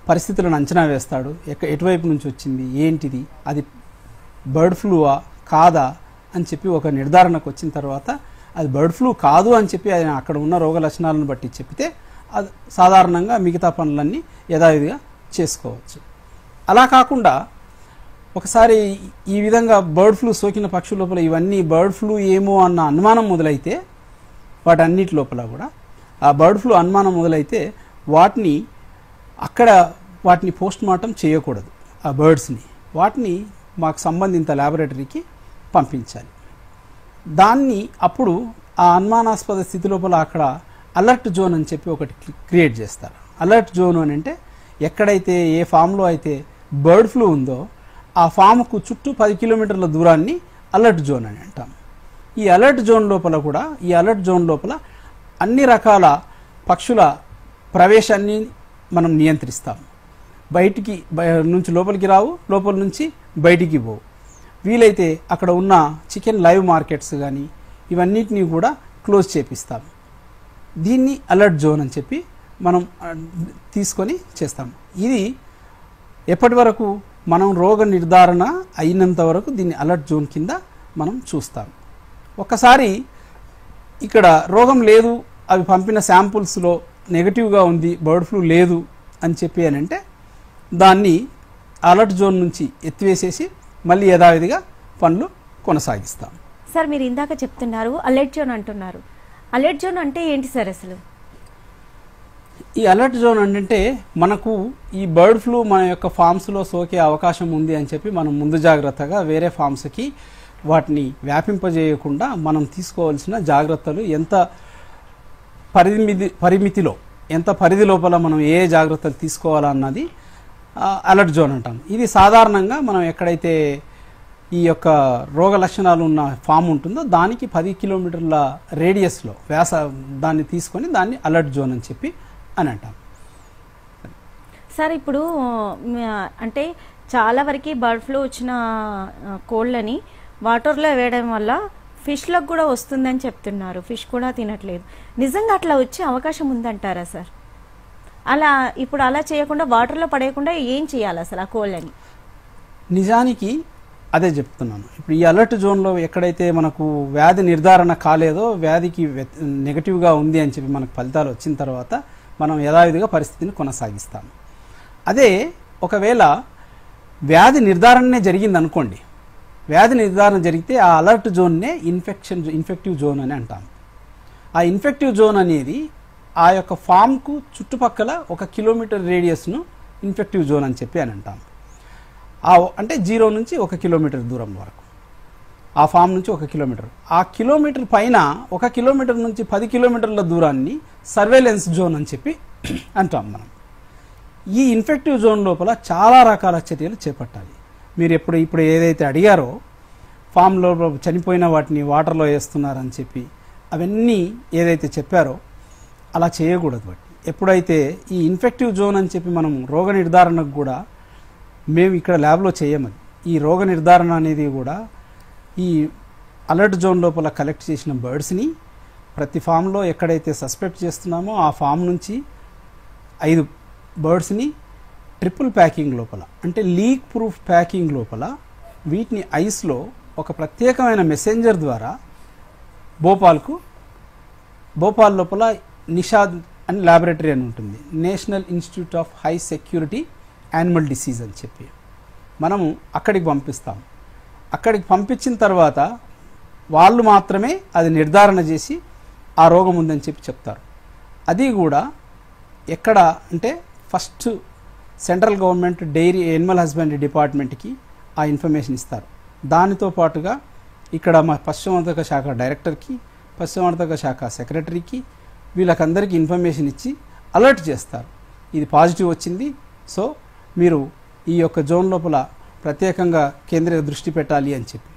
పరిస్థితులను అంచనా వేస్తాడు. ఎటువైపు నుంచి వచ్చింది, ఏంటిది, అది బర్డ్ ఫ్లూవా కాదా అని చెప్పి ఒక నిర్ధారణకు వచ్చిన తర్వాత అది బర్డ్ ఫ్లూ కాదు అని చెప్పి ఆయన అక్కడ ఉన్న రోగ లక్షణాలను బట్టి చెప్తే అది సాధారణంగా మిగతా పనులన్నీ యథావిధిగా చేసుకోవచ్చు. అలా కాకుండా ఒకసారి ఈ విధంగా బర్డ్ ఫ్లూ సోకిన పక్షుల లోపల ఇవన్నీ బర్డ్ ఫ్లూ ఏమో అన్న అనుమానం మొదలైతే వాటన్నిటి లోపల కూడా ఆ బర్డ్ ఫ్లూ అనుమానం మొదలైతే వాటిని పోస్ట్ మార్టం చేయకూడదు. ఆ బర్డ్స్ని వాటిని మాకు సంబంధిత ల్యాబొరేటరీకి పంపించాలి. దాన్ని అప్పుడు ఆ అనుమానాస్పద స్థితి లోపల అక్కడ అలర్ట్ జోన్ అని చెప్పి ఒకటి క్రియేట్ చేస్తారు. అలర్ట్ జోన్ అని అంటే ఎక్కడైతే ఏ ఫామ్లో అయితే బర్డ్ ఫ్లూ ఉందో ఆ ఫామ్కు చుట్టూ 10 కిలోమీటర్ల దూరాన్ని అలర్ట్ జోన్ అని అంటాం. ఈ అలర్ట్ జోన్ లోపల అన్ని రకాల పక్షుల ప్రవేశాన్ని మనం నియంత్రిస్తాం. బయటికి నుంచి లోపలికి రావు, లోపల నుంచి బయటికి పోవు. వీలైతే అక్కడ ఉన్న చికెన్ లైవ్ మార్కెట్స్ కానీ ఇవన్నిటినీ కూడా క్లోజ్ చేపిస్తాం. దీన్ని అలర్ట్ జోన్ అని చెప్పి మనం తీసుకొని చేస్తాం. ఇది ఎప్పటి వరకు మనం రోగ నిర్ధారణ అయినంత వరకు దీన్ని అలర్ట్ జోన్ కింద మనం చూస్తాం. ఒక్కసారి ఇక్కడ రోగం లేదు, అవి పంపిన శాంపుల్స్లో నెగటివ్గా ఉంది, బర్డ్ ఫ్లూ లేదు అని చెప్పి అని అంటే దాన్ని అలర్ట్ జోన్ నుంచి ఎత్తివేసేసి మళ్ళీ యథావిధిగా పనులు కొనసాగిస్తాం. సార్ మీరు ఇందాక చెప్తున్నారు అలర్ట్ జోన్ అంటున్నారు. అలర్ట్ జోన్ అంటే ఏంటి సార్ అసలు? ఈ అలర్ట్ జోన్ అంటే మనకు ఈ బర్డ్ ఫ్లూ మన యొక్క ఫామ్స్లో సోకే అవకాశం ఉంది అని చెప్పి మనం ముందు జాగ్రత్తగా వేరే ఫామ్స్కి వాటిని వ్యాపింపజేయకుండా మనం తీసుకోవాల్సిన జాగ్రత్తలు ఎంత పరిమితిలో ఎంత పరిధి లోపల మనం ఏ జాగ్రత్తలు తీసుకోవాలన్నది అలర్ట్ జోన్ అంటాం. ఇది సాధారణంగా మనం ఎక్కడైతే ఈ యొక్క రోగ లక్షణాలు ఉన్న ఫామ్ ఉంటుందో దానికి 10 కిలోమీటర్ల రేడియస్లో దాన్ని తీసుకొని దాన్ని అలర్ట్ జోన్ అని చెప్పి అని అంటాం. సార్ ఇప్పుడు అంటే చాలా వరకు బర్డ్ ఫ్లూ వచ్చిన కోళ్ళని వాటర్లో వేయడం వల్ల ఫిష్లకు కూడా వస్తుందని చెప్తున్నారు. ఫిష్ కూడా తినట్లేదు. నిజంగా అట్లా వచ్చే అవకాశం ఉందంటారా సార్? ఇప్పుడు అలా చేయకుండా వాటర్లో పడేయకుండా ఏం చేయాలి అసలు ఆ కోళ్ళని? నిజానికి అదే చెప్తున్నాను. ఇప్పుడు ఈ అలర్ట్ జోన్లో ఎక్కడైతే మనకు వ్యాధి నిర్ధారణ కాలేదో, వ్యాధికి నెగటివ్గా ఉంది అని చెప్పి మనకు ఫలితాలు వచ్చిన తర్వాత మనం యథావిధిగా పరిస్థితిని కొనసాగిస్తాము. అదే ఒకవేళ వ్యాధి నిర్ధారణనే జరిగింది అనుకోండి, వ్యాధి నిర్ధారణ జరిగితే ఆ అలర్ట్ జోన్నే ఇన్ఫెక్టివ్ జోన్ అని అంటాం. ఆ ఇన్ఫెక్టివ్ జోన్ అనేది ఆ యొక్క ఫామ్కు చుట్టుపక్కల 1 కిలోమీటర్ రేడియస్ను ఇన్ఫెక్టివ్ జోన్ అని చెప్పి అని అంటాం. అంటే 0 నుంచి 1 కిలోమీటర్ దూరం వరకు, ఆ ఫామ్ నుంచి 1 కిలోమీటర్, ఆ కిలోమీటర్ పైన 1 కిలోమీటర్ నుంచి 10 కిలోమీటర్ల దూరాన్ని సర్వేలెన్స్ జోన్ అని చెప్పి అంటాం మనం. ఈ ఇన్ఫెక్టివ్ జోన్ లోపల చాలా రకాల చర్యలు చేపట్టాలి. మీరు ఇప్పుడు ఏదైతే అడిగారో ఫామ్లో చనిపోయిన వాటిని వాటర్లో వేస్తున్నారని చెప్పి అవన్నీ ఏదైతే చెప్పారో అలా చేయకూడదు. వాటి ఎప్పుడైతే ఈ ఇన్ఫెక్టివ్ జోన్ అని చెప్పి మనం రోగ నిర్ధారణకు కూడా మేము ఇక్కడ ల్యాబ్లో చేయమని, ఈ రోగ నిర్ధారణ అనేది కూడా ఈ అలర్ట్ జోన్ లోపల కలెక్ట్ చేసిన బర్డ్స్ని ప్రతి ఫామ్లో ఎక్కడైతే సస్పెక్ట్ చేస్తున్నామో ఆ ఫామ్ నుంచి 5 బర్డ్స్ని ట్రిపుల్ ప్యాకింగ్ లోపల, అంటే లీక్ ప్రూఫ్ ప్యాకింగ్ లోపల వీటిని ఐస్లో ఒక ప్రత్యేకమైన మెసెంజర్ ద్వారా భోపాల్ లోపల నిషాద్ అని ల్యాబొరేటరీ అని ఉంటుంది, national institute of high security animal disease అని చెప్పి మనము అక్కడికి పంపిస్తాం. అక్కడికి పంపించిన తర్వాత వాళ్ళు మాత్రమే అది నిర్ధారణ చేసి ఆ రోగం ఉందని చెప్పి చెప్తారు. అది కూడా ఎక్కడ అంటే first central government dairy animal husbandry డిపార్ట్మెంట్కి ఆ ఇన్ఫర్మేషన్ ఇస్తారు. దానితో పాటుగా ఇక్కడ మా పశుసంవర్ధక శాఖ డైరెక్టర్కి, పశుసంవర్ధక శాఖ సెక్రటరీకి, వీళ్ళకందరికీ ఇన్ఫర్మేషన్ ఇచ్చి అలర్ట్ చేస్తారు. ఇది పాజిటివ్ వచ్చింది, సో మీరు ఈ యొక్క జోన్ లోపల ప్రత్యేకంగా కేంద్రీయ దృష్టి పెట్టాలి అని చెప్పి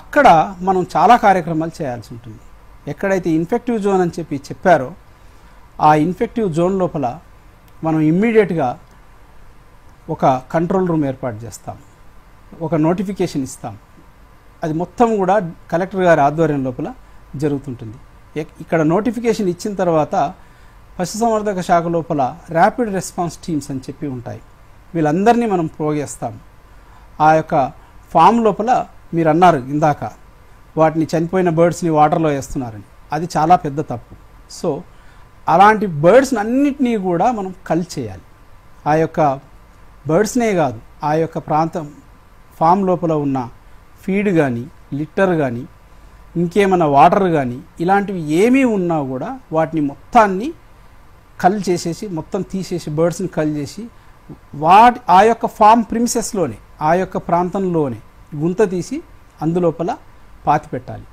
అక్కడ మనం చాలా కార్యక్రమాలు చేయాల్సి ఉంటుంది. ఎక్కడైతే ఇన్ఫెక్టివ్ జోన్ అని చెప్పి చెప్పారో ఆ ఇన్ఫెక్టివ్ జోన్ లోపల మనం ఇమ్మీడియట్గా ఒక కంట్రోల్ రూమ్ ఏర్పాటు చేస్తాం, ఒక నోటిఫికేషన్ ఇస్తాం. అది మొత్తం కూడా కలెక్టర్ గారి ఆధ్వర్యం లోపల జరుగుతుంటుంది. ఇక్కడ నోటిఫికేషన్ ఇచ్చిన తర్వాత పశుసంవర్ధక శాఖ లోపల ర్యాపిడ్ రెస్పాన్స్ టీమ్స్ అని చెప్పి ఉంటాయి, వీళ్ళందరినీ మనం ప్రోగేస్తాం. ఆ యొక్క ఫామ్ లోపల మీరు అన్నారు ఇందాక వాటిని చనిపోయిన బర్డ్స్ని వాటర్లో వేస్తున్నారని, అది చాలా పెద్ద తప్పు. సో అలాంటి బర్డ్స్ని అన్నిటినీ కూడా మనం కల్ చేయాలి. ఆ యొక్క బర్డ్స్నే కాదు, ఆ యొక్క ప్రాంతం ఫామ్ లోపల ఉన్న ఫీడ్ కానీ, లిట్టర్ కానీ, ఇంకేమైనా వాటర్ కానీ ఇలాంటివి ఏమీ ఉన్నా కూడా వాటిని మొత్తాన్ని కల్ చేసేసి, మొత్తం తీసేసి, బర్డ్స్ని కల్ చేసి ఆ యొక్క ఫామ్ ప్రిమిసెస్లోనే, ఆ యొక్క ప్రాంతంలోనే గుంత తీసి అందులోపల పాతి పెట్టాలి.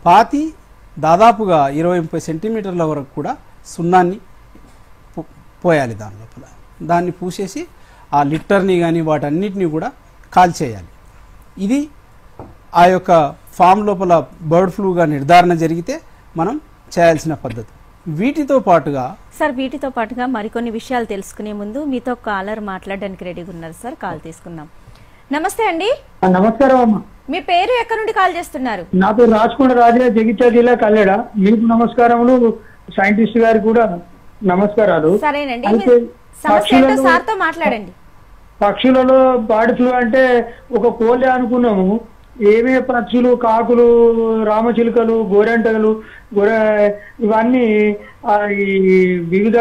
పాతి దాదాపుగా 20-30 సెంటీమీటర్ల వరకు కూడా సున్నాన్ని పోయాలి దాని లోపల. దాన్ని పూసేసి ఆ లిట్టర్ని కానీ వాటన్నిటిని కూడా కాల్చేయాలి. ఇది ఆ యొక్క ఫామ్ లోపల బర్డ్ ఫ్లూగా నిర్ధారణ జరిగితే మనం చేయాల్సిన పద్ధతి. వీటితో పాటుగా మరికొన్ని విషయాలు తెలుసుకునే ముందు మీతో కాలర్ మాట్లాడడానికి రెడీగా ఉన్నారు సార్. కాల్ తీసుకుందాం. నమస్తే అండి. నమస్కారం అమ్మా. మీ పేరు ఎక్కడి నుండి కాల్ చేస్తున్నారు? నా పేరు రాజకొండ రాజే, జగిత్యాల జిల్లా కల్లెడ. మీకు నమస్కారములు, సైంటిస్ట్ గారికి కూడా నమస్కారాలు. సరేనండి, సార్తో మాట్లాడండి. పక్షులలో బర్డ్ ఫ్లూ అంటే ఒక కోళ్ళే అనుకున్నాము. ఏమే పక్షులు, కాకులు, రామచిలుకలు, గోరెంటలు, ఇవన్నీ ఈ వివిధ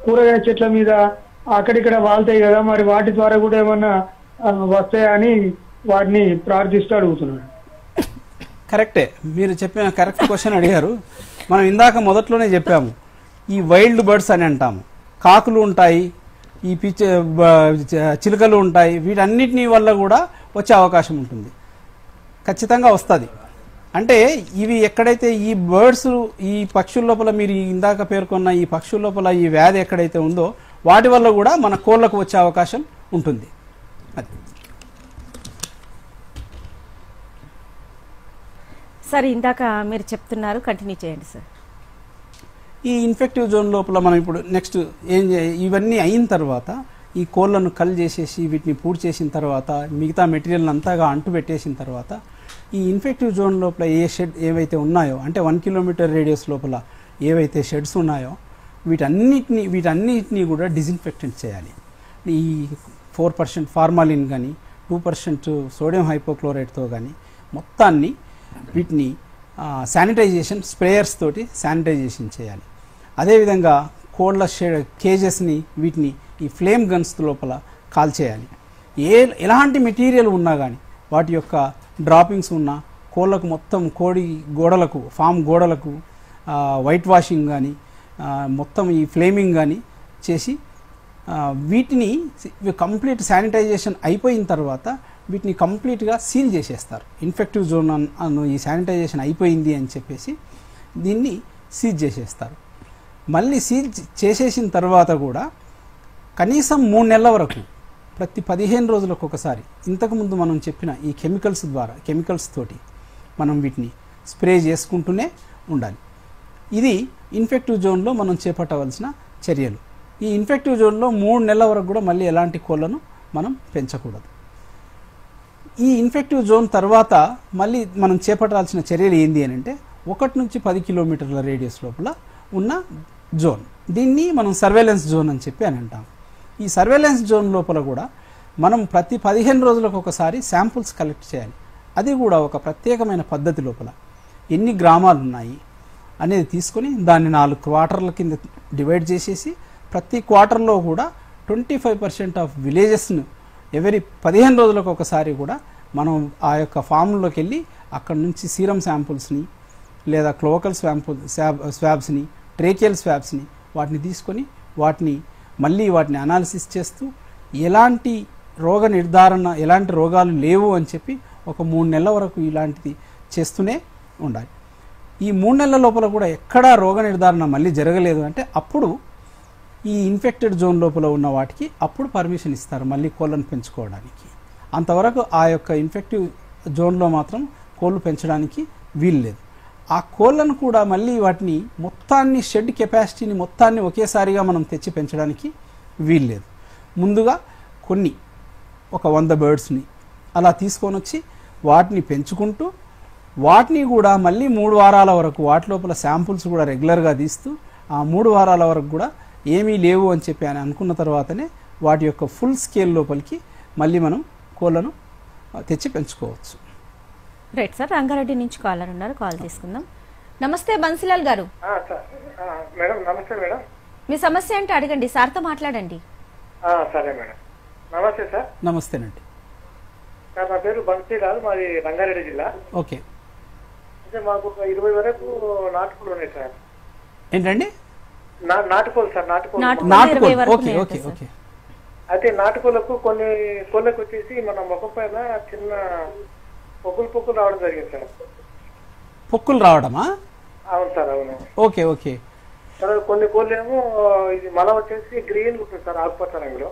కూరగాయ చెట్ల మీద అక్కడిక్కడ వాళ్తాయి కదా, మరి వాటి ద్వారా కూడా ఏమన్నా వస్తాయని వాటిని ప్రార్థిస్తూ అడుగుతున్నాడు. కరెక్టే, మీరు చెప్పిన కరెక్ట్ క్వశ్చన్ అడిగారు. మనం ఇందాక మొదట్లోనే చెప్పాము, ఈ వైల్డ్ బర్డ్స్ అని అంటాము. కాకులు ఉంటాయి, ఈ చిలుకలు ఉంటాయి, వీటన్నిటినీ వల్ల కూడా వచ్చే అవకాశం ఉంటుంది, ఖచ్చితంగా వస్తుంది. అంటే ఇవి ఎక్కడైతే ఈ బర్డ్స్, ఈ పక్షుల లోపల మీరు ఇందాక పేర్కొన్న ఈ పక్షుల లోపల ఈ వ్యాధి ఎక్కడైతే ఉందో వాటి వల్ల కూడా మన కోళ్ళకు వచ్చే అవకాశం ఉంటుంది. సార్ ఇందాక మీరు చెప్తున్నారు, కంటిన్యూ చేయండి సార్. ఈ ఇన్ఫెక్టివ్ జోన్ లోపల మనం ఇప్పుడు నెక్స్ట్ ఇవన్నీ అయిన తర్వాత ఈ కోళ్ళను కల్ చేసేసి వీటిని పూర్తి చేసిన తర్వాత మిగతా మెటీరియల్ అంతాగా అంటు పెట్టేసిన తర్వాత ఈ ఇన్ఫెక్టివ్ జోన్ లోపల ఏవైతే ఉన్నాయో, అంటే 1 కిలోమీటర్ రేడియస్ లోపల ఏవైతే షెడ్స్ ఉన్నాయో వీటన్నిటినీ కూడా డిజిన్ఫెక్టెంట్ చేయాలి. ఈ 4% ఫార్మాలిన్ కానీ 2% సోడియం హైపోక్లోరైడ్తో కానీ మొత్తాన్ని వీటిని శానిటైజేషన్ స్ప్రేయర్స్ తోటి శానిటైజేషన్ చేయాలి. అదేవిధంగా కోళ్ళ కేజెస్ని వీటిని ఈ ఫ్లేమ్ గన్స్ లోపల కాల్చేయాలి. ఎలాంటి మెటీరియల్ ఉన్నా కానీ వాటి యొక్క డ్రాపింగ్స్ ఉన్న కోళ్ళకు మొత్తం కోడి గోడలకు ఫామ్ గోడలకు వైట్ వాషింగ్ కానీ మొత్తం ఈ ఫ్లేమింగ్ కానీ చేసి వీటిని కంప్లీట్ శానిటైజేషన్ అయిపోయిన తర్వాత వీటిని కంప్లీట్గా సీల్ చేసేస్తారు. ఇన్ఫెక్టివ్ జోన్ ఈ శానిటైజేషన్ అయిపోయింది అని చెప్పేసి దీన్ని సీల్ చేసేస్తారు. మళ్ళీ సీల్ చేసేసిన తర్వాత కూడా కనీసం 3 నెలల వరకు ప్రతి 15 రోజులకు ఒకసారి ఇంతకుముందు మనం చెప్పిన ఈ కెమికల్స్ తోటి మనం వీటిని స్ప్రే చేసుకుంటూనే ఉండాలి. ఇది ఇన్ఫెక్టివ్ జోన్లో మనం చేపట్టవలసిన చర్యలు. ఈ ఇన్ఫెక్టివ్ జోన్లో 3 నెలల వరకు కూడా మళ్ళీ ఎలాంటి కోళ్ళను మనం పెంచకూడదు. ఈ ఇన్ఫెక్టివ్ జోన్ తర్వాత మళ్ళీ మనం చేపట్టాల్సిన చర్యలు ఏంటి అని అంటే 1 నుంచి 10 కిలోమీటర్ల రేడియస్ లోపల ఉన్న జోన్, దీన్ని మనం సర్వేలెన్స్ జోన్ అని చెప్పి అని అంటాం. ఈ సర్వేలెన్స్ జోన్ లోపల కూడా మనం ప్రతి 15 రోజులకు ఒకసారి శాంపుల్స్ కలెక్ట్ చేయాలి. అది కూడా ఒక ప్రత్యేకమైన పద్ధతి లోపల ఎన్ని గ్రామాలు ఉన్నాయి అనేది తీసుకొని దాన్ని 4 క్వార్టర్ల కింద డివైడ్ చేసేసి ప్రతి క్వార్టర్లో కూడా 25% ఆఫ్ విలేజెస్ను ఎవరి 15 రోజులకు ఒకసారి కూడా మనం ఆ యొక్క ఫామ్లోకి వెళ్ళి అక్కడ నుంచి సీరం శాంపుల్స్ని లేదా క్లోకల్ స్వాబ్స్ని ట్రేకియల్ స్వాబ్స్ని వాటిని తీసుకొని వాటిని అనాలిసిస్ చేస్తూ ఎలాంటి రోగ నిర్ధారణ ఎలాంటి రోగాలు లేవు అని చెప్పి ఒక 3 నెలల వరకు ఇలాంటిది చేస్తూనే ఉండాలి. ఈ 3 నెలల లోపల కూడా ఎక్కడా రోగ నిర్ధారణ మళ్ళీ జరగలేదు అంటే అప్పుడు ఈ ఇన్ఫెక్టెడ్ జోన్ లోపల ఉన్న వాటికి అప్పుడు పర్మిషన్ ఇస్తారు మళ్ళీ కోళ్ళను పెంచుకోవడానికి. అంతవరకు ఆ యొక్క ఇన్ఫెక్టివ్ జోన్లో మాత్రం కోళ్ళు పెంచడానికి వీలు లేదు. ఆ కోళ్ళను కూడా మళ్ళీ వాటిని మొత్తాన్ని షెడ్ కెపాసిటీని మొత్తాన్ని ఒకేసారిగా మనం తెచ్చి పెంచడానికి వీలు లేదు. ముందుగా ఒక 100 బర్డ్స్ని అలా తీసుకొని వచ్చి వాటిని పెంచుకుంటూ వాటిని కూడా మళ్ళీ 3 వారాల వరకు వాటి లోపల శాంపుల్స్ కూడా రెగ్యులర్గా తీస్తూ ఆ 3 వారాల వరకు కూడా ఏమీ లేవు అని చెప్పి అనుకున్న తర్వాతనే వాటి యొక్క ఫుల్ స్కేల్ లోపలికి మళ్ళీ మనం కోళ్ళను తెచ్చి పెంచుకోవచ్చు. రైట్ సార్, రంగారెడ్డి నుంచి కాలర్ ఉన్నారు, కాల్ తీసుకుందాం. నమస్తే బన్సిలాల్ గారు. మేడం నమస్తే మేడం. మీ సమస్య అంటే అడగండి, సార్తో మాట్లాడండి. సరే మేడం. నమస్తే సార్. నమస్తేనండి సార్, నా పేరు బన్సిలాల్, మాది రంగారెడ్డి జిల్లా. ఓకే. అంటే మాకు 20 వరకు నాటుకోళ్ళు ఉన్నాయి సార్. ఏంటండి? నాటుకోళ్ళు సార్. నాటుకోళ్ళు. Okay okay okay. అయితే నాటుకోళ్ళకు కొన్ని కోళ్ళకు వచ్చేసి మన ముఖం పైన చిన్న పొక్కులు రావడం జరిగింది సార్. పొక్కులు రావడమా? అవును సార్, అవును. Okay okay. తర్వాత కొన్ని కోళ్ళు ఏమో ఇది మల వచ్చేసి గ్రీన్ ఉంటుంది సార్, ఆకుపచ్చ రంగులో.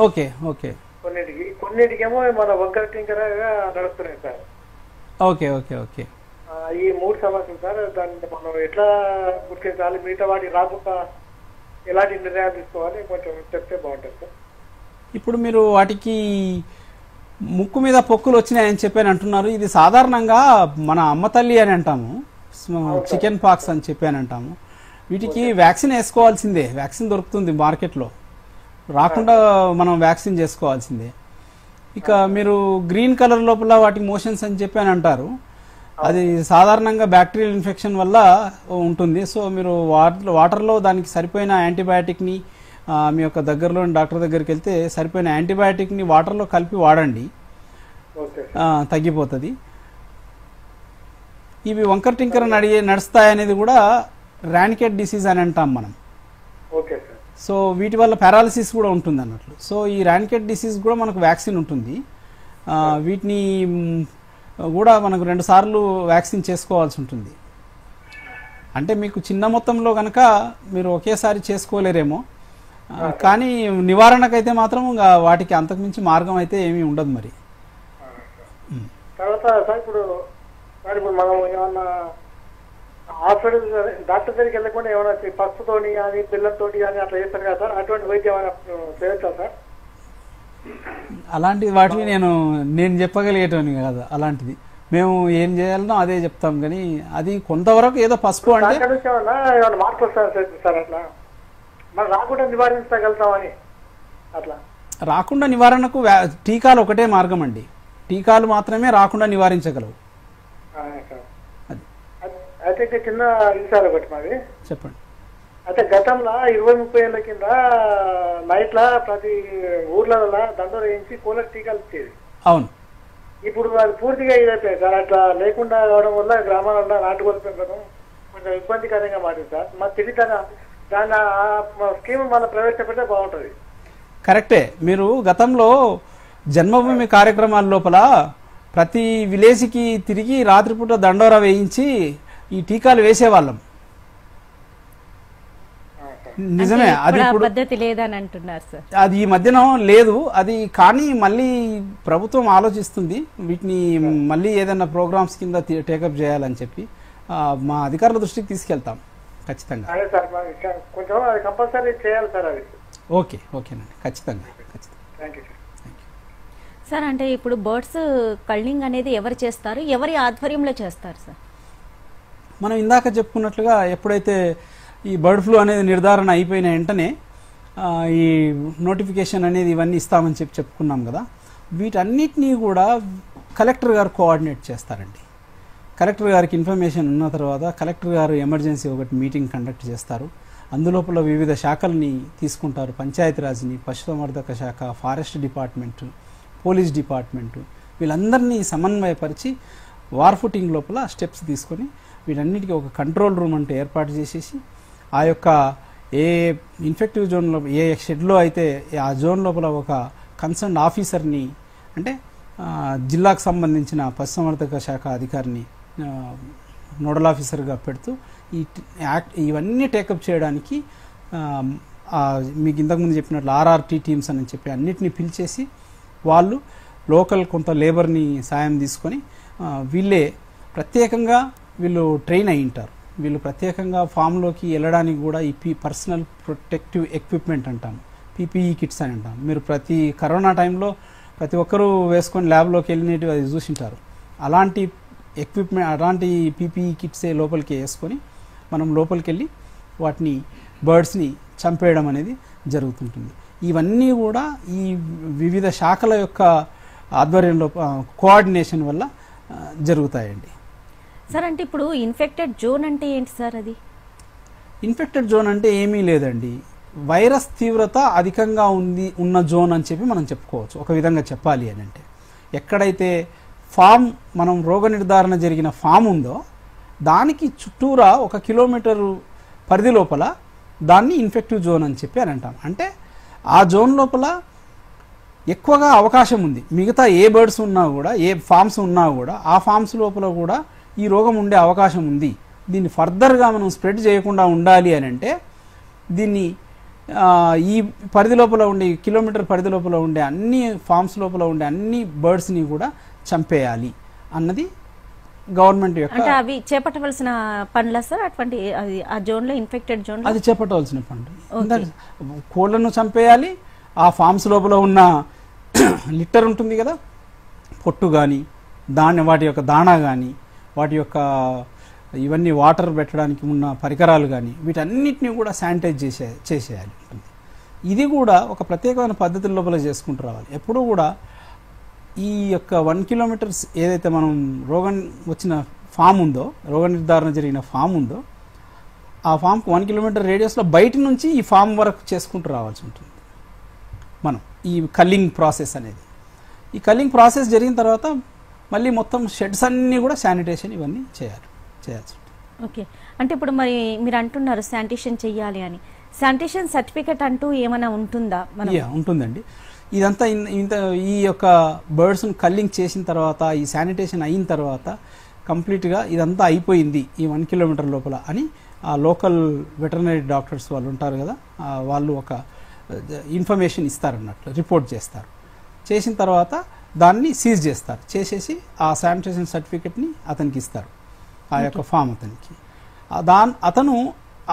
Okay okay. కొన్నిటికేమో మన వంకర టింకరగా నడుస్తున్నాయి సార్. Okay okay okay. ఈ 3 సమస్యలు సార్. దాన్ని మనం ఎట్లా గుర్తించాలి, మిగతా వాటికి రాకుండా ఎలాంటి నిర్ణయాలు తీసుకోవాలి కొంచెం చెప్తే బాగుంటుంది సార్. ఇప్పుడు మీరు వాటికి ముక్కు మీద పొక్కులు వచ్చినాయని చెప్పని అంటున్నారు. ఇది సాధారణంగా మన అమ్మ తల్లి అని అంటాము, చికెన్ పాక్స్ అని చెప్పి అంటాము. వీటికి వ్యాక్సిన్ వేసుకోవాల్సిందే. వ్యాక్సిన్ దొరుకుతుంది మార్కెట్లో, రాకుండా మనం వ్యాక్సిన్ చేసుకోవాల్సిందే. ఇక మీరు గ్రీన్ కలర్ లోపల వాటి మోషన్స్ అని చెప్పి అంటారు. అది సాధారణంగా బ్యాక్టీరియల్ ఇన్ఫెక్షన్ వల్ల ఉంటుంది. సో మీరు వాటర్లో దానికి సరిపోయిన యాంటీబయాటిక్ని మీ యొక్క దగ్గరలోని డాక్టర్ దగ్గరికి వెళ్తే సరిపోయిన యాంటీబయాటిక్ని వాటర్లో కలిపి వాడండి, తగ్గిపోతుంది. ఇవి వంకర్ టింకర్ నడుస్తాయనేది కూడా రానికెట్ డిసీజ్ అని అంటాం మనం. సో వీటి వల్ల పారాలసిస్ కూడా ఉంటుంది అన్నట్లు. సో ఈ రానికెట్ డిసీజ్ కూడా మనకు వ్యాక్సిన్ ఉంటుంది. వీటిని కూడా మనకు 2 సార్లు వ్యాక్సిన్ చేసుకోవాల్సి ఉంటుంది. అంటే మీకు చిన్న మొత్తంలో కనుక మీరు ఒకేసారి చేసుకోలేరేమో, కానీ నివారణకైతే మాత్రం వాటికి అంతకుమించి మార్గం అయితే ఏమీ ఉండదు. మరి తర్వాత సార్ ఇప్పుడు మనం ఏమన్నా హాస్పిటల్ డాక్టర్ దగ్గరికి వెళ్ళకుండా ఏమైనా పసుపుతోని కానీ పిల్లలతోటి కానీ అట్లా చేస్తారు కదా సార్, అటువంటి వైద్యం ఏమైనా చేయొచ్చా సార్? అలాంటి వాటిని నేను చెప్పగలిగేటోని కాదు. అలాంటిది మేము ఏం చేయాలనో అదే చెప్తాం, కానీ అది కొంతవరకు ఏదో పసుపు అంటే మార్పు వస్తుంది సార్. అట్లా మనం రాకుండా నివారించగలుగుతామని. అట్లా రాకుండా నివారణకు టీకాలు ఒకటే మార్గం అండి. టీకాలు మాత్రమే రాకుండా నివారించగలవు. అయితే చిన్న విషయాలు ఒకటి మాది చెప్పండి. అయితే గతంలో 20-30 ఏళ్ల కింద నైట్లా ప్రతి ఊర్లలో దండలు వేయించి కోళ్ళకి టీకాలు ఇచ్చేది. అవును. ఇప్పుడు అది పూర్తిగా ఇదైపోయింది సార్. అట్లా లేకుండా కావడం వల్ల గ్రామాలలో నాటుకోళ్ళ పెంపకం కొంచెం ఇబ్బందికరంగా మారింది సార్. మరి తిరిగి దాన్ని స్కీమ్ మన ప్రవేశపెడితే బాగుంటుంది. కరెక్టే. మీరు గతంలో జన్మభూమి కార్యక్రమాల లోపల ప్రతి విలేజ్కి తిరిగి రాత్రిపూట దండోరా వేయించి ఈ టీకాలు వేసేవాళ్ళం. నిజమే. అది ఇప్పుడు పద్ధతి లేదని అంటున్నారు సార్. అది ఈ మధ్యన లేదు అది. కానీ మళ్ళీ ప్రభుత్వం ఆలోచిస్తుంది వీటిని మళ్ళీ ఏదైనా ప్రోగ్రామ్స్ కింద టేకప్ చేయాలని చెప్పి మా అధికారుల దృష్టికి తీసుకెళ్తాం ఖచ్చితంగా. అదే సార్ కొంచెం అది కంపల్సరీ చేయాలి సార్ అది. ఓకేనండి, ఖచ్చితంగా. Thank you sir. సార్ అంటే ఇప్పుడు బర్డ్స్ కల్లింగ్ అనేది ఎవరు చేస్తారు, ఎవరి ఆధ్వర్యంలో చేస్తారు సార్? మనం ఇందాక చెప్పుకున్నట్లుగా ఎప్పుడైతే ఈ బర్డ్ ఫ్లూ అనేది నిర్ధారణ అయిపోయిన వెంటనే ఈ నోటిఫికేషన్ అనేది ఇవన్నీ ఇస్తామని చెప్పుకున్నాం కదా. వీటన్నిటినీ కూడా కలెక్టర్ గారు కోఆర్డినేట్ చేస్తారండి. కలెక్టర్ గారికి ఇన్ఫర్మేషన్ ఉన్న తర్వాత కలెక్టర్ గారు ఎమర్జెన్సీ ఒకటి మీటింగ్ కండక్ట్ చేస్తారు. అందులోపల వివిధ శాఖల్ని తీసుకుంటారు. పంచాయతీరాజ్ని, పశుసంవర్ధక శాఖ, ఫారెస్ట్ డిపార్ట్మెంటు, పోలీస్ డిపార్ట్మెంటు, వీళ్ళందరినీ సమన్వయపరిచి వార్ ఫుటింగ్ లోపల స్టెప్స్ తీసుకొని వీటన్నిటికీ ఒక కంట్రోల్ రూమ్ అంటే ఏర్పాటు చేసేసి ఆ యొక్క ఏ ఇన్ఫెక్టివ్ జోన్లో ఏ షెడ్లో అయితే ఆ జోన్ లోపల ఒక కన్సర్న్ ఆఫీసర్ని అంటే జిల్లాకు సంబంధించిన పశుసంవర్ధక శాఖ అధికారిని నోడల్ ఆఫీసర్గా పెడుతూ ఇవన్నీ టేకప్ చేయడానికి మీకు ఇంతకుముందు చెప్పినట్లు ఆర్ఆర్టీ టీమ్స్ అని చెప్పి అన్నిటినీ పిలిచేసి వాళ్ళు లోకల్ కొంత లేబర్ని సాయం తీసుకొని వీళ్ళే ప్రత్యేకంగా వీళ్ళు ట్రైన్ అయి ఉంటారు. వీళ్ళు ప్రత్యేకంగా ఫామ్లోకి వెళ్ళడానికి కూడా ఈ పర్సనల్ ప్రొటెక్టివ్ ఎక్విప్మెంట్ అంటాం, పీపీఈ కిట్స్ అని అంటాం. మీరు ప్రతి కరోనా టైంలో ప్రతి ఒక్కరూ వేసుకొని ల్యాబ్లోకి వెళ్ళినట్టు అది చూసింటారు. అలాంటి ఎక్విప్మెంట్, అలాంటి పీపీఈ కిట్సే లోపలికి వేసుకొని మనం లోపలికి వెళ్ళి వాటిని బర్డ్స్ని చంపేయడం అనేది జరుగుతుంటుంది. ఇవన్నీ కూడా ఈ వివిధ శాఖల యొక్క ఆధ్వర్యంలో కోఆర్డినేషన్ వల్ల జరుగుతాయండి. సార్ అంటే ఇప్పుడు ఇన్ఫెక్టెడ్ జోన్ అంటే ఏంటి సార్? అది ఇన్ఫెక్టెడ్ జోన్ అంటే ఏమీ లేదండి, వైరస్ తీవ్రత అధికంగా ఉన్న జోన్ అని చెప్పి మనం చెప్పుకోవచ్చు. ఒక విధంగా చెప్పాలి అని అంటే ఎక్కడైతే ఫామ్ మనం రోగ నిర్ధారణ జరిగిన ఫామ్ ఉందో దానికి చుట్టూరా 1 కిలోమీటరు పరిధి లోపల దాన్ని ఇన్ఫెక్టివ్ జోన్ అని చెప్పి అని అంటాం. అంటే ఆ జోన్ లోపల ఎక్కువగా అవకాశం ఉంది. మిగతా ఏ బర్డ్స్ ఉన్నా కూడా, ఏ ఫామ్స్ ఉన్నా కూడా ఆ ఫామ్స్ లోపల కూడా ఈ రోగం ఉండే అవకాశం ఉంది. దీన్ని ఫర్దర్గా మనం స్ప్రెడ్ చేయకుండా ఉండాలి అని అంటే దీన్ని ఈ పరిధి లోపల ఉండే కిలోమీటర్ పరిధి లోపల ఉండే అన్ని ఫామ్స్ లోపల ఉండే అన్ని బర్డ్స్ని కూడా చంపేయాలి అన్నది గవర్నమెంట్ యొక్క. అంటే అవి చేపట్టవలసిన పనులా సార్? అటువంటి ఆ జోన్లో ఇన్ఫెక్టెడ్ జోన్ అది చేపట్టవలసిన పనులు. కోళ్లను చంపేయాలి, ఆ ఫామ్స్ లోపల ఉన్న లిట్టర్ ఉంటుంది కదా, పొట్టు కానీ వాటి యొక్క దాణా కానీ వాటి యొక్క ఇవన్నీ వాటర్ పెట్టడానికి ఉన్న పరికరాలు కానీ వీటన్నిటిని కూడా శానిటైజ్ చేసేయాలి ఉంటుంది. ఇది కూడా ఒక ప్రత్యేకమైన పద్ధతుల లోపల చేసుకుంటూ రావాలి. ఎప్పుడూ కూడా ఈ యొక్క 1 కిలోమీటర్స్ ఏదైతే మనం రోగం వచ్చిన ఫామ్ ఉందో, రోగ నిర్ధారణ జరిగిన ఫామ్ ఉందో, ఆ ఫామ్కి 1 కిలోమీటర్ రేడియస్లో బయట నుంచి ఈ ఫామ్ వరకు చేసుకుంటూ రావాల్సి ఉంటుంది మనం. ఈ కల్లింగ్ ప్రాసెస్ అనేది, ఈ కల్లింగ్ ప్రాసెస్ జరిగిన తర్వాత మళ్ళీ మొత్తం షెడ్స్ అన్నీ కూడా శానిటేషన్ ఇవన్నీ చేయాల్సి ఉంటుంది. ఓకే. అంటే ఇప్పుడు మరి మీరు అంటున్నారు శానిటేషన్ చెయ్యాలి అని, శానిటేషన్ సర్టిఫికెట్ అంటూ ఏమైనా ఉంటుందా? ఉంటుందండి. ఇదంతా ఈ యొక్క బర్డ్స్ను కల్లింగ్ చేసిన తర్వాత, ఈ శానిటేషన్ అయిన తర్వాత కంప్లీట్గా ఇదంతా అయిపోయింది ఈ 1 కిలోమీటర్ లోపల అని ఆ లోకల్ వెటర్నరీ డాక్టర్స్ వాళ్ళు ఉంటారు కదా, వాళ్ళు ఒక ఇన్ఫర్మేషన్ ఇస్తారన్నట్లు, రిపోర్ట్ చేస్తారు. చేసిన తర్వాత దాన్ని సీజ్ చేస్తారు. చేసేసి ఆ శానిటేషన్ సర్టిఫికెట్ని అతనికి ఇస్తారు, ఆ యొక్క ఫామ్ అతనికి. అతను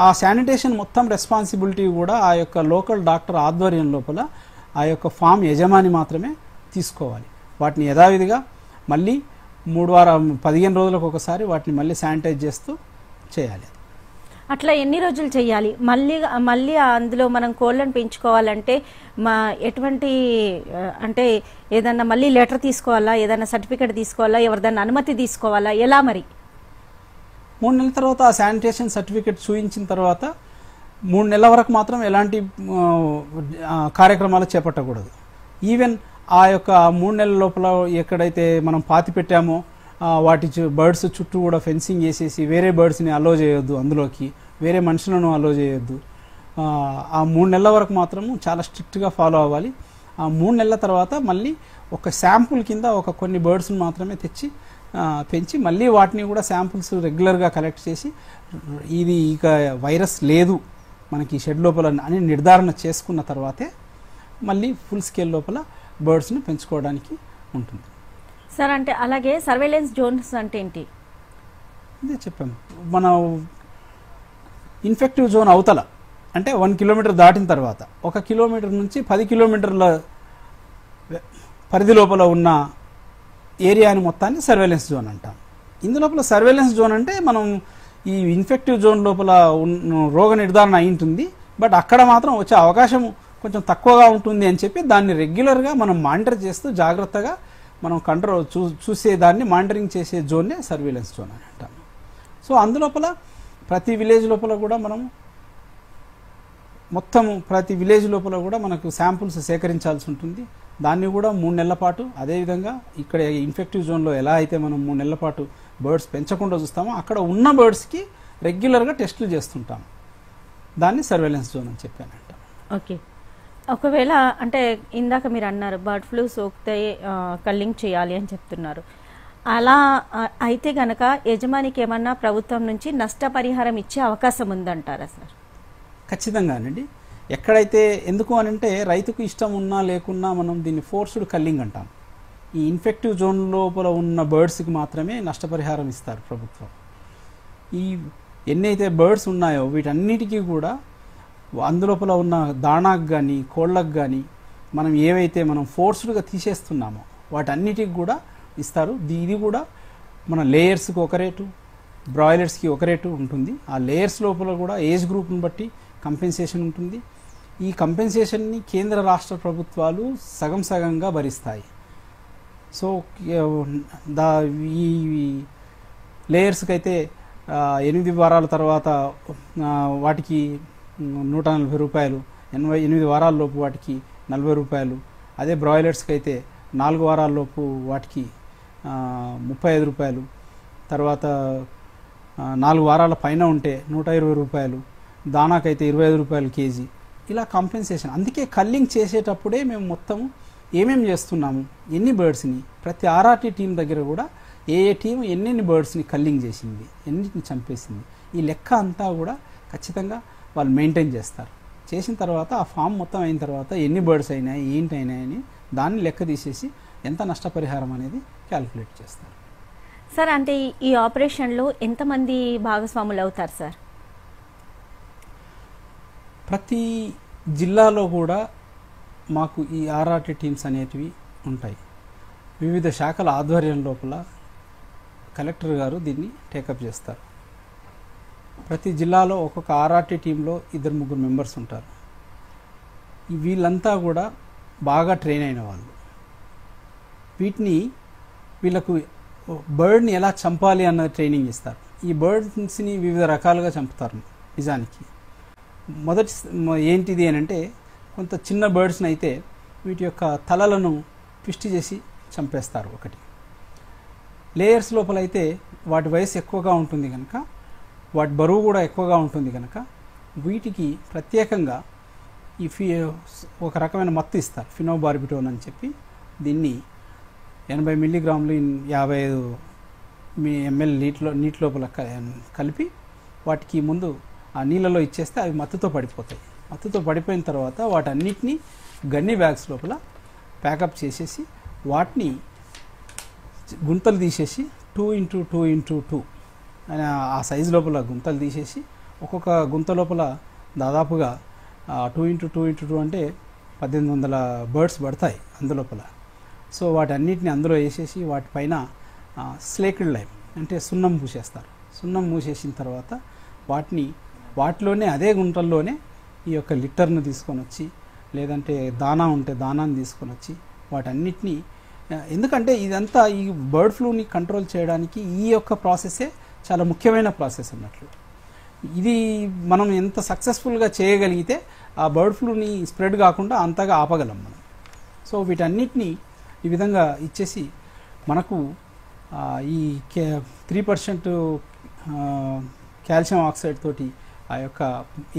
ఆ శానిటేషన్ మొత్తం రెస్పాన్సిబిలిటీ కూడా ఆ యొక్క లోకల్ డాక్టర్ ఆధ్వర్యం లోపల ఆ యొక్క ఫామ్ యజమాని మాత్రమే తీసుకోవాలి. వాటిని యథావిధిగా మళ్ళీ 15 రోజులకు ఒకసారి వాటిని మళ్ళీ శానిటైజ్ చేస్తూ చేయాలి. అట్లా ఎన్ని రోజులు చేయాలి? మళ్ళీ అందులో మనం కోళ్ళను పెంచుకోవాలంటే ఎటువంటి అంటే ఏదన్నా మళ్ళీ లెటర్ తీసుకోవాలా, ఏదన్నా సర్టిఫికేట్ తీసుకోవాలా, ఎవరిదన్నా అనుమతి తీసుకోవాలా, ఎలా మరి? 3 నెలల తర్వాత ఆ శానిటేషన్ సర్టిఫికేట్ చూపించిన తర్వాత 3 నెలల వరకు మాత్రం ఎలాంటి కార్యక్రమాలు చేపట్టకూడదు. ఈవెన్ ఆ యొక్క 3 నెలల లోపల ఎక్కడైతే మనం పాతి పెట్టామో వాటి బర్డ్స్ చుట్టూ కూడా ఫెన్సింగ్ వేసేసి వేరే బర్డ్స్ని అలో చేయొద్దు, అందులోకి వేరే మనుషులను అలో చేయొద్దు. ఆ 3 నెలల వరకు మాత్రము చాలా స్ట్రిక్ట్గా ఫాలో అవ్వాలి. ఆ 3 నెలల తర్వాత మళ్ళీ ఒక శాంపుల్ కింద ఒక కొన్ని బర్డ్స్ని మాత్రమే తెచ్చి పెంచి మళ్ళీ వాటిని కూడా శాంపుల్స్ రెగ్యులర్గా కలెక్ట్ చేసి ఇది ఇక వైరస్ లేదు మనకి షెడ్ లోపల అని నిర్ధారణ చేసుకున్న తర్వాతే మళ్ళీ ఫుల్ స్కేల్ లోపల బర్డ్స్ని పెంచుకోవడానికి ఉంటుంది. సార్ అంటే అలాగే సర్వేలెన్స్ జోన్స్ అంటే ఏంటి? ఇదే చెప్పాము, మన ఇన్ఫెక్టివ్ జోన్ అవతల అంటే 1 కిలోమీటర్ దాటిన తర్వాత 1 కిలోమీటర్ నుంచి 10 కిలోమీటర్ల పరిధి లోపల ఉన్న ఏరియాని మొత్తాన్ని సర్వేలెన్స్ జోన్ అంటాం. ఇందులోపల సర్వేలెన్స్ జోన్ అంటే మనం ఈ ఇన్ఫెక్టివ్ జోన్ లోపల రోగ నిర్ధారణ అయి ఉంటుంది, బట్ అక్కడ మాత్రం వచ్చే అవకాశం కొంచెం తక్కువగా ఉంటుంది అని చెప్పి దాన్ని రెగ్యులర్గా మనం మానిటర్ చేస్తూ జాగ్రత్తగా మనం కంట్రోల్ చూసే దాన్ని మానిటరింగ్ చేసే జోన్నే సర్వేలెన్స్ జోన్ అని అంటాం. సో అందులోపల ప్రతి విలేజ్ లోపల కూడా మనం మొత్తము ప్రతి విలేజ్ లోపల కూడా మనకు శాంపుల్స్ సేకరించాల్సి ఉంటుంది. దాన్ని కూడా 3 నెలల పాటు, అదేవిధంగా ఇక్కడ ఇన్ఫెక్టివ్ జోన్లో ఎలా అయితే మనం 3 నెలల పాటు బర్డ్స్ పెంచకుండా చూస్తామో అక్కడ ఉన్న బర్డ్స్కి రెగ్యులర్గా టెస్టులు చేస్తుంటాం. దాన్ని సర్వేలెన్స్ జోన్ అని చెప్పానంట. ఓకే, ఒకవేళ అంటే ఇందాక మీరు అన్నారు బర్డ్ ఫ్లూ సోకితే కల్లింగ్ చేయాలి అని చెప్తున్నారు. అలా అయితే గనక యజమానికి ఏమన్నా ప్రభుత్వం నుంచి నష్టపరిహారం ఇచ్చే అవకాశం ఉందంటారా సార్? ఖచ్చితంగానండి. ఎక్కడైతే ఎందుకు అని అంటే రైతుకు ఇష్టం ఉన్నా లేకున్నా మనం దీన్ని ఫోర్స్డ్ కల్లింగ్ అంటాం. ఈ ఇన్ఫెక్టివ్ జోన్ లోపల ఉన్న బర్డ్స్కి మాత్రమే నష్టపరిహారం ఇస్తారు ప్రభుత్వం. ఈ ఎన్నైతే బర్డ్స్ ఉన్నాయో వీటన్నిటికీ కూడా అందులోపల ఉన్న దాణాకు కానీ కోళ్ళకు కానీ మనం ఏవైతే మనం ఫోర్స్డ్గా తీసేస్తున్నామో వాటన్నిటికి కూడా ఇస్తారు. ఇది కూడా మన లేయర్స్కి ఒక రేటు, బ్రాయిలర్స్కి ఒక రేటు ఉంటుంది. ఆ లేయర్స్ లోపల కూడా ఏజ్ గ్రూప్ని బట్టి కంపెన్సేషన్ ఉంటుంది. ఈ కంపెన్సేషన్ని కేంద్ర రాష్ట్ర ప్రభుత్వాలు సగం సగంగా భరిస్తాయి. సో ఈ లేయర్స్కి అయితే 8 వారాల తర్వాత వాటికి 140 రూపాయలు, 8 వారాల లోపు వాటికి 40 రూపాయలు. అదే బ్రాయిలర్స్కి అయితే 4 వారాల లోపు వాటికి 35 రూపాయలు, తర్వాత 4 వారాల పైన ఉంటే 120 రూపాయలు, దానాకైతే 25 రూపాయలు కేజీ. ఇలా కంపెన్సేషన్. అందుకే కల్లింగ్ చేసేటప్పుడే మేము మొత్తం ఏమేమి చేస్తున్నాము, ఎన్ని బర్డ్స్ని, ప్రతి ఆర్ఆర్టీ టీం దగ్గర కూడా ఏ టీం ఎన్నెన్ని బర్డ్స్ని కల్లింగ్ చేసింది, ఎన్నిటిని చంపేసింది, ఈ లెక్క అంతా కూడా ఖచ్చితంగా వాళ్ళు మెయింటైన్ చేస్తారు. చేసిన తర్వాత ఆ ఫామ్ మొత్తం అయిన తర్వాత ఎన్ని బర్డ్స్ అయినాయి ఏంటి అయినాయని దాన్ని లెక్క తీసేసి ఎంత నష్టపరిహారం అనేది క్యాలిక్యులేట్ చేస్తారు. సార్ అంటే ఈ ఆపరేషన్లో ఎంతమంది భాగస్వాములు అవుతారు సార్? ప్రతి జిల్లాలో కూడా మాకు ఈ ఆర్ఆర్టీ టీమ్స్ అనేటివి ఉంటాయి. వివిధ శాఖల ఆధ్వర్యం లోపల కలెక్టర్ గారు దీన్ని టేకప్ చేస్తారు. ప్రతి జిల్లాలో ఒక్కొక్క ఆర్ఆర్టీ టీంలో 2-3 మెంబర్స్ ఉంటారు. వీళ్ళంతా కూడా బాగా ట్రైన్ అయిన వాళ్ళు. వీళ్ళకు బర్డ్ని ఎలా చంపాలి అన్న ట్రైనింగ్ ఇస్తారు. ఈ బర్డ్స్ని వివిధ రకాలుగా చంపుతారు. నిజానికి మొదటి ఏంటిది అని అంటే కొంత చిన్న బర్డ్స్ని అయితే వీటి యొక్క తలలను ట్విస్ట్ చేసి చంపేస్తారు ఒకటి. లేయర్స్ లోపల అయితే వాటి వయసు ఎక్కువగా ఉంటుంది కనుక, వాటి బరువు కూడా ఎక్కువగా ఉంటుంది కనుక వీటికి ప్రత్యేకంగా ఈ ఒక రకమైన మత్తు ఇస్తారు, ఫినోబార్బిటోన్ అని చెప్పి. దీన్ని 80 మిల్లీగ్రాములు 55 ml నీటి లోపల కలిపి వాటికి ముందు ఆ నీళ్ళలో ఇచ్చేస్తే అవి మత్తుతో పడిపోతాయి. మత్తుతో పడిపోయిన తర్వాత వాటన్నిటినీ గన్నీ బ్యాగ్స్ లోపల ప్యాకప్ చేసేసి వాటిని గుంతలు తీసేసి 2x2x2 అని ఆ సైజు లోపల గుంతలు తీసేసి ఒక్కొక్క గుంత లోపల దాదాపుగా 2x2x2 అంటే 1800 బర్డ్స్ పడతాయి అందులోపల. సో వాటన్నిటిని అందులో వేసేసి వాటిపైన స్లేక్డ్ లైమ్ అంటే సున్నం పూసేస్తారు. సున్నం మూసేసిన తర్వాత వాటిలోనే అదే గుంటల్లోనే ఈ యొక్క లిట్టర్ను తీసుకొని వచ్చి, లేదంటే దానా ఉంటే దానాన్ని తీసుకొని వచ్చి వాటన్నిటినీ, ఎందుకంటే ఇదంతా ఈ బర్డ్ ఫ్లూని కంట్రోల్ చేయడానికి ఈ యొక్క ప్రాసెసే చాలా ముఖ్యమైన ప్రాసెస్ అన్నట్లు. ఇది మనం ఎంత సక్సెస్ఫుల్గా చేయగలిగితే ఆ బర్డ్ ఫ్లూని స్ప్రెడ్ కాకుండా అంతగా ఆపగలం మనం. సో వీటన్నిటినీ ఈ విధంగా ఇచ్చేసి మనకు ఈ 3% కాల్షియం ఆక్సైడ్ తోటి ఆ యొక్క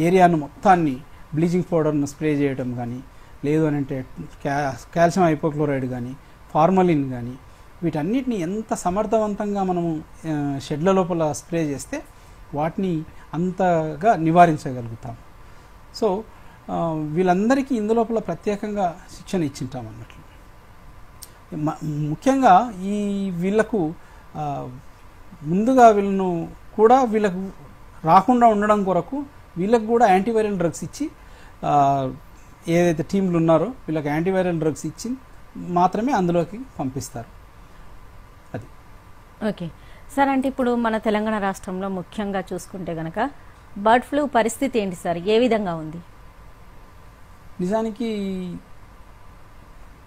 ఏరియాను మొత్తాన్ని బ్లీచింగ్ పౌడర్ను స్ప్రే చేయడం కానీ, లేదు అని అంటే కాల్షియం హైపోక్లోరైడ్ కానీ, ఫార్మలిన్ కానీ, వీటన్నిటిని ఎంత సమర్థవంతంగా మనము షెడ్ల లోపల స్ప్రే చేస్తే వాటిని అంతగా నివారించగలుగుతాం. సో వీళ్ళందరికీ ఇందులోపల ప్రత్యేకంగా శిక్షణ ఇచ్చింటాం అన్నట్లు. ముఖ్యంగా వీళ్ళకు ముందుగా వీళ్ళకు రాకుండా ఉండడం కొరకు వీళ్ళకు కూడా యాంటీవైరల్ డ్రగ్స్ ఇచ్చి, ఏదైతే టీంలు ఉన్నారో వీళ్ళకి యాంటీవైరల్ డ్రగ్స్ ఇచ్చి మాత్రమే అందులోకి పంపిస్తారు. అది ఓకే సార్. అంటే ఇప్పుడు మన తెలంగాణ రాష్ట్రంలో ముఖ్యంగా చూసుకుంటే కనుక బర్డ్ ఫ్లూ పరిస్థితి ఏంటి సార్, ఏ విధంగా ఉంది? నిజానికి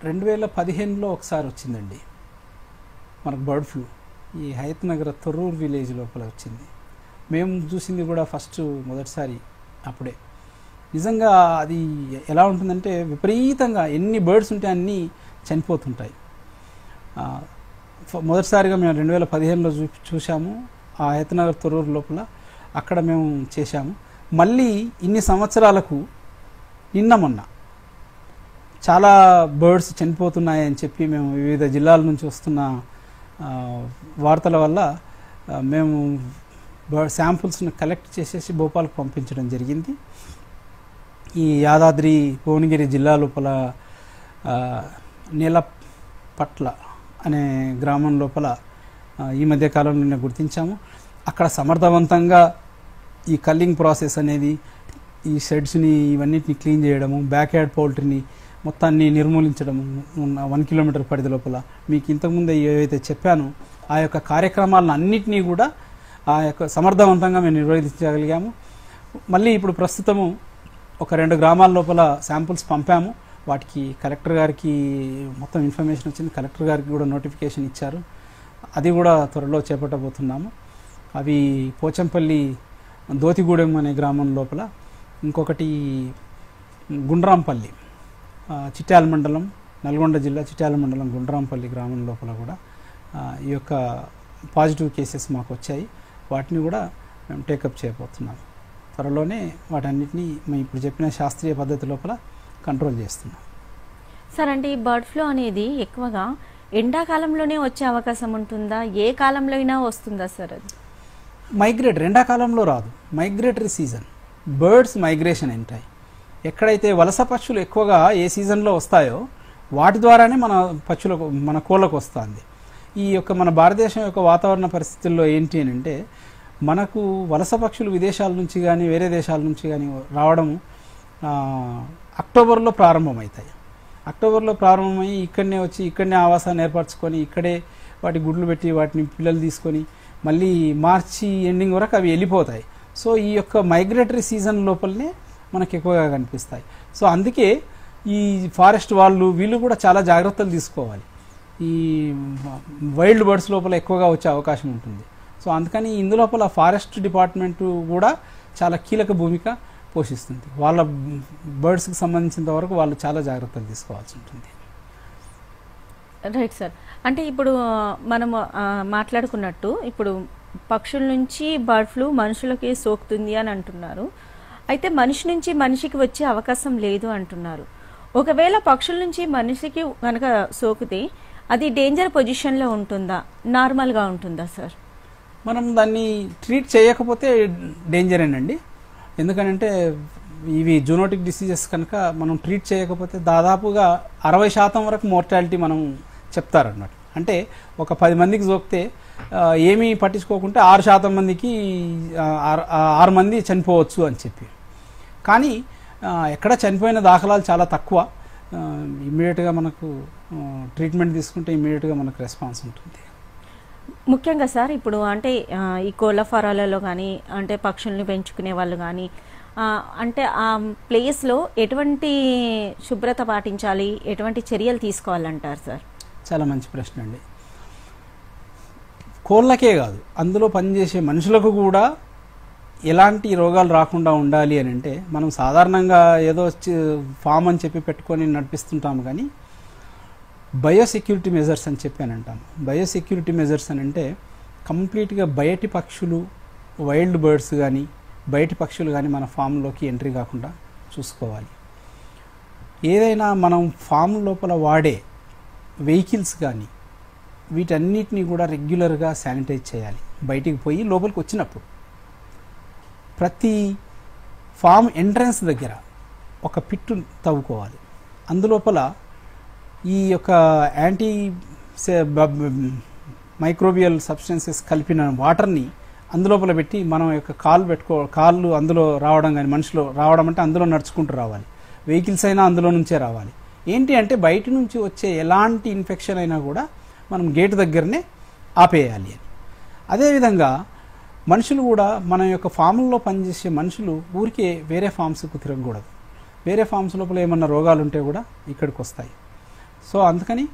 2015లో ఒకసారి వచ్చిందండి మనకు బర్డ్ ఫ్లూ. ఈ హయత్ నగర్ తొర్రూరు విలేజ్ లోపల వచ్చింది. మేము చూసింది కూడా మొదటిసారి అప్పుడే. నిజంగా అది ఎలా ఉంటుందంటే విపరీతంగా ఎన్ని బర్డ్స్ ఉంటే అన్నీ చనిపోతుంటాయి. మొదటిసారిగా మేము 2015లో చూసాము ఆ హయత్ నగర్ తొర్రూరు లోపల. అక్కడ మేము చేశాము. మళ్ళీ ఇన్ని సంవత్సరాలకు మొన్న చాలా బర్డ్స్ చనిపోతున్నాయని చెప్పి మేము వివిధ జిల్లాల నుంచి వస్తున్న వార్తల వల్ల మేము బర్డ్ శాంపుల్స్ని కలెక్ట్ చేసేసి భోపాల్కి పంపించడం జరిగింది. ఈ యాదాద్రి భువనగిరి జిల్లా లోపల నీలపట్ల అనే గ్రామం లోపల ఈ మధ్య కాలంలోనే గుర్తించాము. అక్కడ సమర్థవంతంగా ఈ కల్లింగ్ ప్రాసెస్ అనేది, ఈ షెడ్స్ని ఇవన్నిటిని క్లీన్ చేయడము, బ్యాక్ యార్డ్ పౌల్ట్రీని మొత్తాన్ని నిర్మూలించడము 1 కిలోమీటర్ పరిధి లోపల మీకు ఇంతకుముందు ఏవైతే చెప్పానో ఆ యొక్క కార్యక్రమాలను అన్నిటినీ కూడా ఆ యొక్క సమర్థవంతంగా మేము నిర్వహించగలిగాము. మళ్ళీ ఇప్పుడు ప్రస్తుతము ఒక 2 గ్రామాల లోపల శాంపుల్స్ పంపాము. వాటికి కలెక్టర్ గారికి మొత్తం ఇన్ఫర్మేషన్ వచ్చింది. కలెక్టర్ గారికి కూడా నోటిఫికేషన్ ఇచ్చారు. అది కూడా త్వరలో చేపట్టబోతున్నాము. అవి పోచంపల్లి దోతిగూడెం అనే గ్రామం లోపల, ఇంకొకటి గుండ్రాంపల్లి చిట్యాల మండలం, నల్గొండ జిల్లా చిట్యాల మండలం గుండ్రాంపల్లి గ్రామం లోపల కూడా ఈ యొక్క పాజిటివ్ కేసెస్ మాకు వచ్చాయి. వాటిని కూడా మేము టేకప్ చేయబోతున్నాం. త్వరలోనే వాటన్నిటిని మేము ఇప్పుడు చెప్పిన శాస్త్రీయ పద్ధతి లోపల కంట్రోల్ చేస్తున్నాం. సార్, అంటే ఈ బర్డ్ ఫ్లూ అనేది ఎక్కువగా ఎండాకాలంలోనే వచ్చే అవకాశం ఉంటుందా, ఏ కాలంలో అయినా వస్తుందా సార్? అది ఎండాకాలంలో రాదు. మైగ్రేటరీ సీజన్, బర్డ్స్ మైగ్రేషన్ ఉంటాయి. ఎక్కడైతే వలస పక్షులు ఎక్కువగా ఏ సీజన్లో వస్తాయో వాటి ద్వారానే మన కోళ్ళకు వస్తుంది. ఈ యొక్క మన భారతదేశం యొక్క వాతావరణ పరిస్థితుల్లో ఏంటి అని అంటే, మనకు వలస పక్షులు విదేశాల నుంచి కానీ వేరే దేశాల నుంచి కానీ రావడం అక్టోబర్లో ప్రారంభమవుతాయి. అక్టోబర్లో ప్రారంభమై ఇక్కడనే ఆవాసాన్ని ఏర్పరచుకొని ఇక్కడే వాటి గుడ్లు పెట్టి వాటిని పిల్లలు తీసుకొని మళ్ళీ మార్చి ఎండింగ్ వరకు అవి వెళ్ళిపోతాయి. సో ఈ యొక్క మైగ్రేటరీ సీజన్ లోపలనే మనకు ఎక్కువగా కనిపిస్తాయి. సో అందుకే ఈ ఫారెస్ట్ వీళ్ళు కూడా చాలా జాగ్రత్తలు తీసుకోవాలి. ఈ వైల్డ్ బర్డ్స్ లోపల ఎక్కువగా వచ్చే అవకాశం ఉంటుంది. సో అందుకని ఇందులోపల ఫారెస్ట్ డిపార్ట్మెంట్ కూడా చాలా కీలక భూమిక పోషిస్తుంది. వాళ్ళ బర్డ్స్కి సంబంధించినంత వరకు వాళ్ళు చాలా జాగ్రత్తలు తీసుకోవాల్సి ఉంటుంది. Right sir. అంటే ఇప్పుడు మనము మాట్లాడుకున్నట్టు ఇప్పుడు పక్షుల నుంచి బర్డ్ ఫ్లూ మనుషులకి సోకుతుంది అని అంటున్నారు. అయితే మనిషి నుంచి మనిషికి వచ్చే అవకాశం లేదు అంటున్నారు. ఒకవేళ పక్షుల నుంచి మనిషికి కనుక సోకితే అది డేంజర్ పొజిషన్లో ఉంటుందా, నార్మల్గా ఉంటుందా సార్? మనం దాన్ని ట్రీట్ చేయకపోతే డేంజరేనండి. ఎందుకంటే ఇవి జూనోటిక్ డిసీజెస్ కనుక మనం ట్రీట్ చేయకపోతే దాదాపుగా 60% వరకు మోర్టాలిటీ మనం చెప్తారన్నమాట. అంటే ఒక 10 మందికి సోకితే ఏమీ పట్టించుకోకుంటే 6% మందికి 6 మంది చనిపోవచ్చు అని చెప్పి. కానీ ఎక్కడ చనిపోయిన దాఖలాలు చాలా తక్కువ. ఇమ్మీడియట్గా మనకు ట్రీట్మెంట్ తీసుకుంటే ఇమ్మీడియట్గా మనకు రెస్పాన్స్ ఉంటుంది. ముఖ్యంగా సార్ ఇప్పుడు అంటే ఈ కోళ్ళ ఫారాలలో కానీ అంటే పక్షుల్ని పెంచుకునే వాళ్ళు కానీ అంటే ఆ ప్లేస్లో ఎటువంటి శుభ్రత పాటించాలి, ఎటువంటి చర్యలు తీసుకోవాలంటారు సార్? చాలా మంచి ప్రశ్న అండి. కోళ్ళకే కాదు, అందులో పనిచేసే మనుషులకు కూడా ఎలాంటి రోగాలు రాకుండా ఉండాలి అని అంటే మనం సాధారణంగా ఏదో ఫామ్ అని చెప్పి పెట్టుకొని నడిపిస్తుంటాము. కానీ బయోసెక్యూరిటీ మెజర్స్ అని చెప్పానంటాను. బయోసెక్యూరిటీ మెజర్స్ అని అంటే కంప్లీట్గా బయటి పక్షులు, వైల్డ్ బర్డ్స్ కానీ బయటి పక్షులు కానీ మన ఫామ్లోకి ఎంట్రీ కాకుండా చూసుకోవాలి. ఏదైనా మనం ఫామ్ లోపల వాడే వెహికల్స్ కానీ వీటన్నిటిని కూడా రెగ్యులర్గా శానిటైజ్ చేయాలి. బయటికి పోయి లోపలికి వచ్చినప్పుడు ప్రతి ఫామ్ ఎంట్రన్స్ దగ్గర ఒక పిట్టు తవ్వుకోవాలి. అందులోపల ఈ యొక్క యాంటీ మైక్రోబియల్ సబ్స్టెన్సెస్ కలిపిన వాటర్ని అందులోపల పెట్టి మనం యొక్క కాళ్ళు అందులో రావడం కానీ, మనిషిలో రావడం అంటే అందులో నడుచుకుంటూ రావాలి. వెహికల్స్ అయినా అందులో నుంచే రావాలి. ఏంటి అంటే బయట నుంచి వచ్చే ఎలాంటి ఇన్ఫెక్షన్ అయినా కూడా మనం గేటు దగ్గరనే ఆపేయాలి అని. అదేవిధంగా మనుషులు కూడా మన యొక్క ఫామ్లో పనిచేసే మనుషులు ఊరికే వేరే ఫామ్స్కు తిరగకూడదు. వేరే ఫామ్స్ లోపల ఏమన్నా రోగాలు ఉంటే కూడా ఇక్కడికి వస్తాయి. సో అందుకని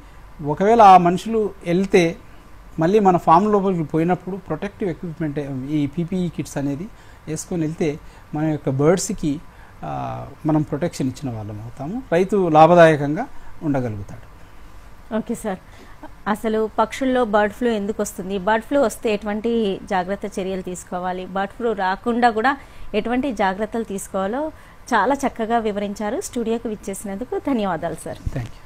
ఒకవేళ ఆ మనుషులు వెళ్తే మళ్ళీ మన ఫామ్ లోపలికి పోయినప్పుడు ప్రొటెక్టివ్ ఎక్విప్మెంట్, ఈ పీపీఈ కిట్స్ అనేది వేసుకొని వెళ్తే మన యొక్క బర్డ్స్కి మనం ప్రొటెక్షన్ ఇచ్చిన వాళ్ళం అవుతాము. రైతు లాభదాయకంగా ఉండగలుగుతాడు. ఓకే సార్, అసలు పక్షుల్లో బర్డ్ ఫ్లూ ఎందుకు వస్తుంది, బర్డ్ ఫ్లూ వస్తే ఎటువంటి జాగ్రత్త చర్యలు తీసుకోవాలి, బర్డ్ ఫ్లూ రాకుండా కూడా ఎటువంటి జాగ్రత్తలు తీసుకోవాలో చాలా చక్కగా వివరించారు. స్టూడియోకి విచ్చేసినందుకు ధన్యవాదాలు సార్. Thank you.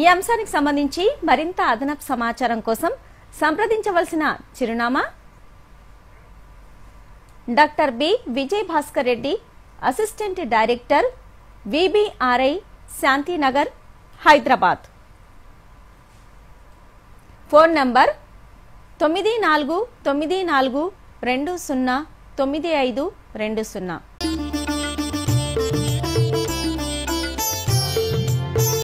ఈ అంశానికి సంబంధించి మరింత అదనపు సమాచారం కోసం సంప్రదించవలసిన చిరునామా doctor B Vijay Bhaskar Reddy, assistant director, VBRI, Shantinagar, Hyderabad. Phone number 9494209520.